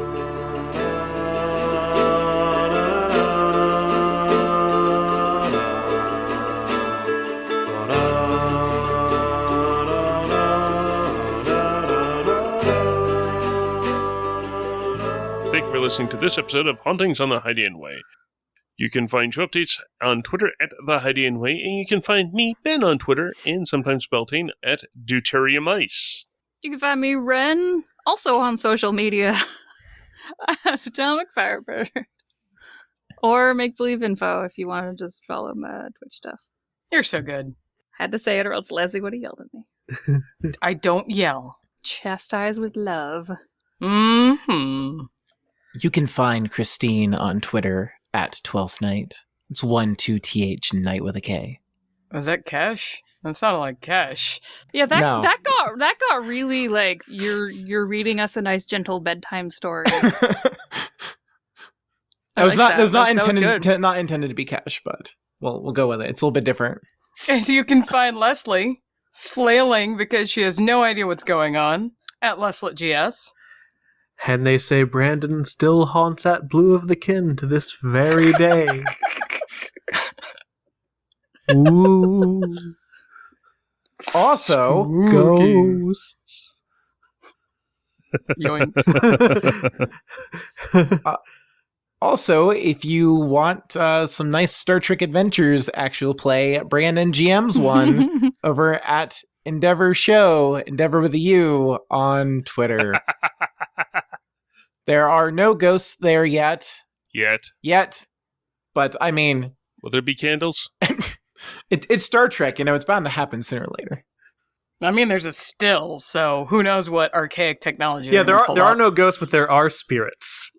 Speaker 2: listening to this episode of Hauntings on the Hydian Way. You can find show updates on Twitter at The Hydian Way, and you can find me, Ben, on Twitter, and sometimes Beltane, at Deuterium Ice.
Speaker 3: You can find me, Ren, also on social media, at Atomic Firebird. Or Make Believe Info if you want to just follow my Twitch stuff.
Speaker 1: You're so good.
Speaker 3: Had to say it or else Leslie would have yelled at me.
Speaker 1: I don't yell.
Speaker 3: Chastise with love.
Speaker 1: Mm-hmm.
Speaker 5: You can find Christine on Twitter at 12th Night. It's 12th night with a K.
Speaker 1: Was that Cash? That sounded like Cash.
Speaker 3: Yeah,
Speaker 5: No.
Speaker 3: that got really like you're reading us a nice gentle bedtime story.
Speaker 5: That was not
Speaker 3: good.
Speaker 5: not intended to be Cash, but we'll go with it. It's a little bit different.
Speaker 1: And you can find Leslie flailing because she has no idea what's going on at LesletGS.
Speaker 4: And they say Brandon still haunts at Blue of the Kin to this very day. Ooh.
Speaker 5: Also,
Speaker 4: Ghosts.
Speaker 1: Yoinks.
Speaker 5: Also, if you want some nice Star Trek Adventures actual play, Brandon GM's one over at Endeavor Show, Endeavor with a U, on Twitter. There are no ghosts there yet. Yet. But, I mean...
Speaker 2: Will there be candles?
Speaker 5: It's Star Trek, it's bound to happen sooner or later.
Speaker 1: I mean, there's a still, so who knows what archaic technology.
Speaker 4: Yeah, there are no ghosts, but there are spirits.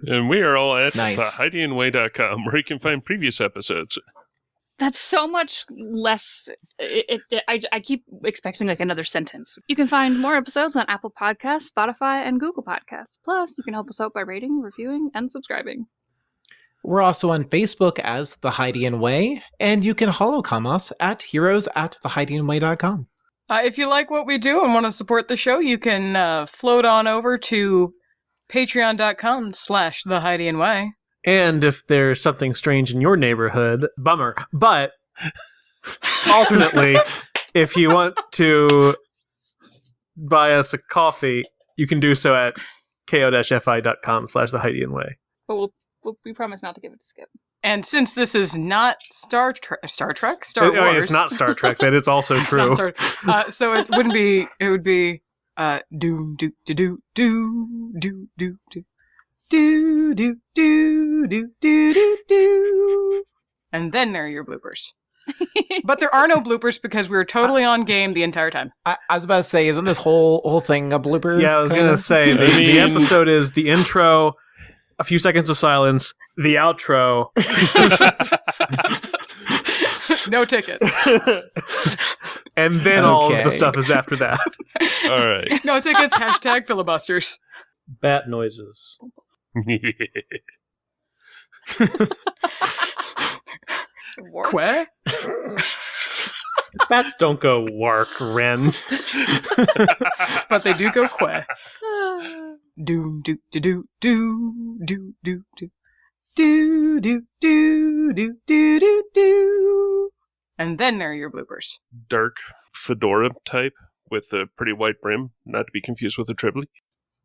Speaker 2: And we are all at
Speaker 5: Nice.
Speaker 2: thehydianway.com, where you can find previous episodes.
Speaker 3: That's so much less. I keep expecting like another sentence. You can find more episodes on Apple Podcasts, Spotify, and Google Podcasts. Plus, you can help us out by rating, reviewing, and subscribing.
Speaker 5: We're also on Facebook as The Hydian Way, and you can holocom us at heroes@thehydianway.com.
Speaker 1: If you like what we do and want to support the show, you can float on over to patreon.com/thehydianway.
Speaker 4: And if there's something strange in your neighborhood, bummer. But alternately, if you want to buy us a coffee, you can do so at ko-fi.com/thehydianway.
Speaker 3: But we promise not to give it to Skip.
Speaker 1: And since this is not Star Trek, Star Wars.
Speaker 4: It's not Star Trek. That is also
Speaker 1: It's
Speaker 4: true.
Speaker 1: not so it wouldn't be. It would be do do do do do do do do do do do do do do. And then there are your bloopers. But there are no bloopers because we were totally on game the entire time.
Speaker 5: I was about to say, isn't this whole thing a blooper?
Speaker 4: Yeah, I was going to say, the episode is the intro, a few seconds of silence, the outro.
Speaker 1: No tickets.
Speaker 4: And then all of the
Speaker 5: Okay.
Speaker 4: stuff is after that.
Speaker 2: All right.
Speaker 1: No tickets. Hashtag filibusters.
Speaker 4: Bat noises.
Speaker 1: Que?
Speaker 4: Bats don't go work, Ren.
Speaker 1: But they do go que. Do do do do do do do do do do do do do do do. And then there are your bloopers.
Speaker 2: Dark fedora type with a pretty white brim, not to be confused with a Tribly.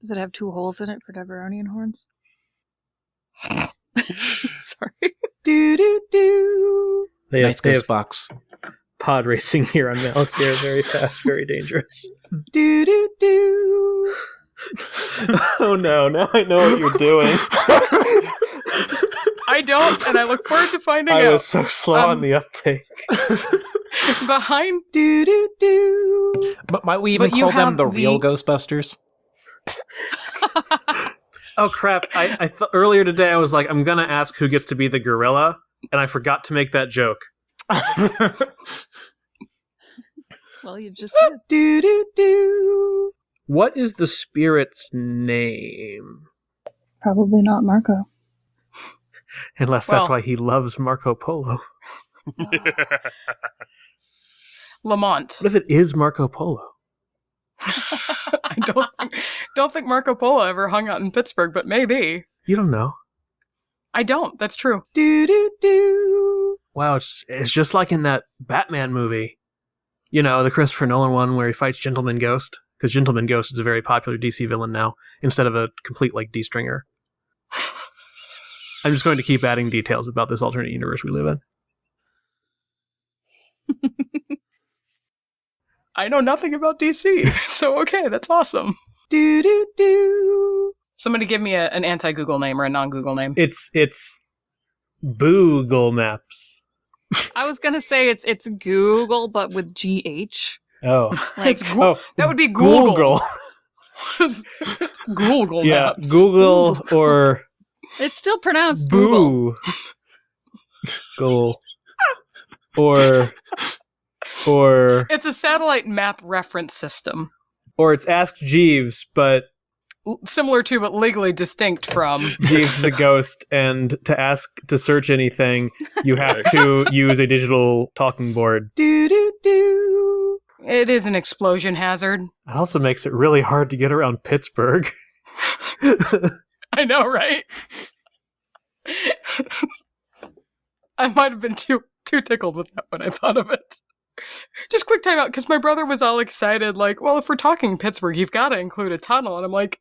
Speaker 3: Does it have 2 holes in it for Deveronian horns? Sorry.
Speaker 1: Do do do.
Speaker 4: They
Speaker 5: Nice
Speaker 4: have
Speaker 5: ghost box.
Speaker 4: pod racing here on Malastare, very fast, very dangerous.
Speaker 1: Do do do.
Speaker 4: Oh no, now I know what you're doing.
Speaker 1: I don't, and I look forward to finding
Speaker 4: I
Speaker 1: out.
Speaker 4: was so slow on the uptake.
Speaker 1: Behind do do do.
Speaker 5: But might we even
Speaker 1: But you
Speaker 5: call them
Speaker 1: have
Speaker 5: the real
Speaker 1: the-
Speaker 5: Ghostbusters?
Speaker 4: Oh crap, I earlier today I was like, I'm gonna ask who gets to be the gorilla, and I forgot to make that joke.
Speaker 3: Well, you just did.
Speaker 1: Do do do.
Speaker 4: What is the spirit's name?
Speaker 3: Probably not Marco.
Speaker 4: Unless that's
Speaker 1: Well-
Speaker 4: why he loves Marco Polo.
Speaker 1: Lamont.
Speaker 4: What if it is Marco Polo?
Speaker 1: I don't think Marco Polo ever hung out in Pittsburgh, but maybe.
Speaker 4: You don't know.
Speaker 1: I don't. That's true. Do do do.
Speaker 4: Wow, it's just like in that Batman movie. You know, the Christopher Nolan one where he fights Gentleman Ghost. because Gentleman Ghost is a very popular DC villain now, instead of a complete like D-stringer. I'm just going to keep adding details about this alternate universe we live in.
Speaker 1: I know nothing about DC, so okay, that's awesome. Do do do. Somebody give me an anti-Google name or a non-Google name.
Speaker 4: It's Boogle Maps.
Speaker 3: I was gonna say it's Google, but with GH.
Speaker 4: Oh,
Speaker 3: Like,
Speaker 1: It's that would be Google. Google
Speaker 4: Yeah,
Speaker 1: Maps.
Speaker 4: Google or
Speaker 3: it's still pronounced Google.
Speaker 4: Boo. Google. Or
Speaker 1: It's a satellite map reference system.
Speaker 4: or it's Ask Jeeves, but
Speaker 1: Similar to, but legally distinct from.
Speaker 4: Jeeves is a ghost, and to search anything, you have to use a digital talking board.
Speaker 1: Do do do. It is an explosion hazard.
Speaker 4: It also makes it really hard to get around Pittsburgh.
Speaker 1: I know, right? I might have been too tickled with that when I thought of it. Just quick time out, because my brother was all excited, like, well, if we're talking Pittsburgh, you've got to include a tunnel. And I'm like,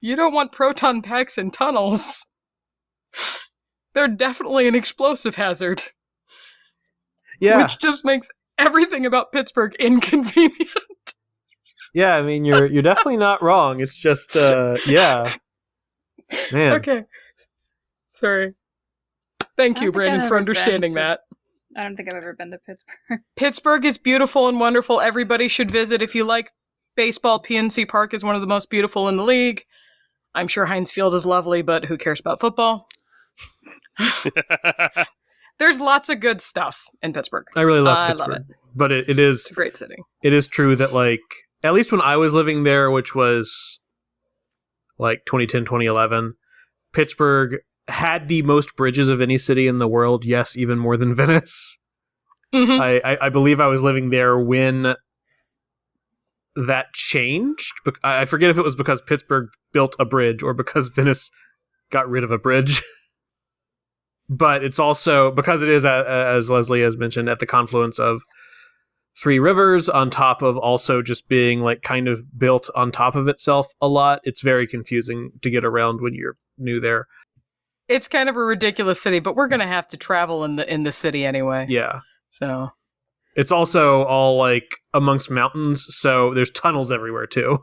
Speaker 1: you don't want proton packs in tunnels. They're definitely an explosive hazard.
Speaker 4: Yeah,
Speaker 1: Which just makes everything about Pittsburgh inconvenient.
Speaker 4: yeah. I mean, you're definitely not wrong. It's just, yeah, man.
Speaker 1: Okay. Sorry. Thank
Speaker 3: I
Speaker 1: you,
Speaker 3: don't think
Speaker 1: Brandon,
Speaker 3: I've
Speaker 1: for
Speaker 3: ever
Speaker 1: understanding
Speaker 3: been to-
Speaker 1: that.
Speaker 3: I don't think I've ever been to Pittsburgh.
Speaker 1: Pittsburgh is beautiful and wonderful. Everybody should visit. If you like baseball, PNC Park is one of the most beautiful in the league. I'm sure Heinz Field is lovely, but who cares about football? There's lots of good stuff in Pittsburgh.
Speaker 4: I really love
Speaker 1: I
Speaker 4: Pittsburgh,
Speaker 1: love
Speaker 4: but it is
Speaker 1: It's a great city.
Speaker 4: it is true that, like, at least when I was living there, which was like 2010, 2011, Pittsburgh had the most bridges of any city in the world. Yes, even more than Venice.
Speaker 1: Mhm.
Speaker 4: I believe I was living there when that changed. I forget if it was because Pittsburgh built a bridge or because Venice got rid of a bridge. But it's also because it is, as Leslie has mentioned, at the confluence of three rivers, on top of also just being like kind of built on top of itself a lot. It's very confusing to get around when you're new there.
Speaker 1: It's kind of a ridiculous city, but we're gonna have to travel in the city anyway.
Speaker 4: Yeah.
Speaker 1: So
Speaker 4: It's also all like amongst mountains, so there's tunnels everywhere too.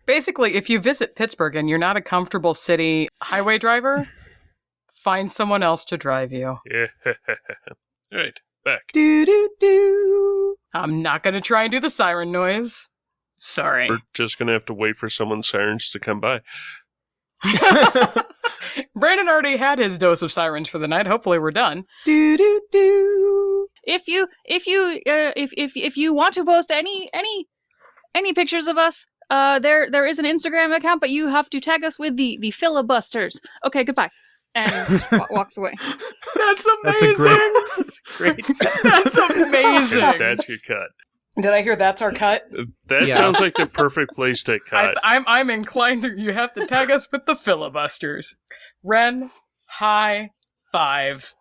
Speaker 1: basically, if you visit Pittsburgh and you're not a comfortable city highway driver, find someone else to drive you.
Speaker 2: Yeah. All right, back.
Speaker 1: Do do do. I'm not gonna try and do the siren noise. Sorry.
Speaker 2: We're just gonna have to wait for someone's sirens to come by.
Speaker 1: Brandon already had his dose of sirens for the night. Hopefully, we're done. Do do do.
Speaker 3: If you want to post any pictures of us, there is an Instagram account, but you have to tag us with the filibusters. Okay, goodbye. And walks away.
Speaker 1: That's amazing.
Speaker 4: That's a great. That's great.
Speaker 1: That's amazing.
Speaker 2: That's your cut.
Speaker 1: Did I hear that's our cut?
Speaker 2: That
Speaker 5: Yeah.
Speaker 2: sounds like the perfect place to cut.
Speaker 1: I'm inclined to. You have to tag us with the filibusters. Ren, high five.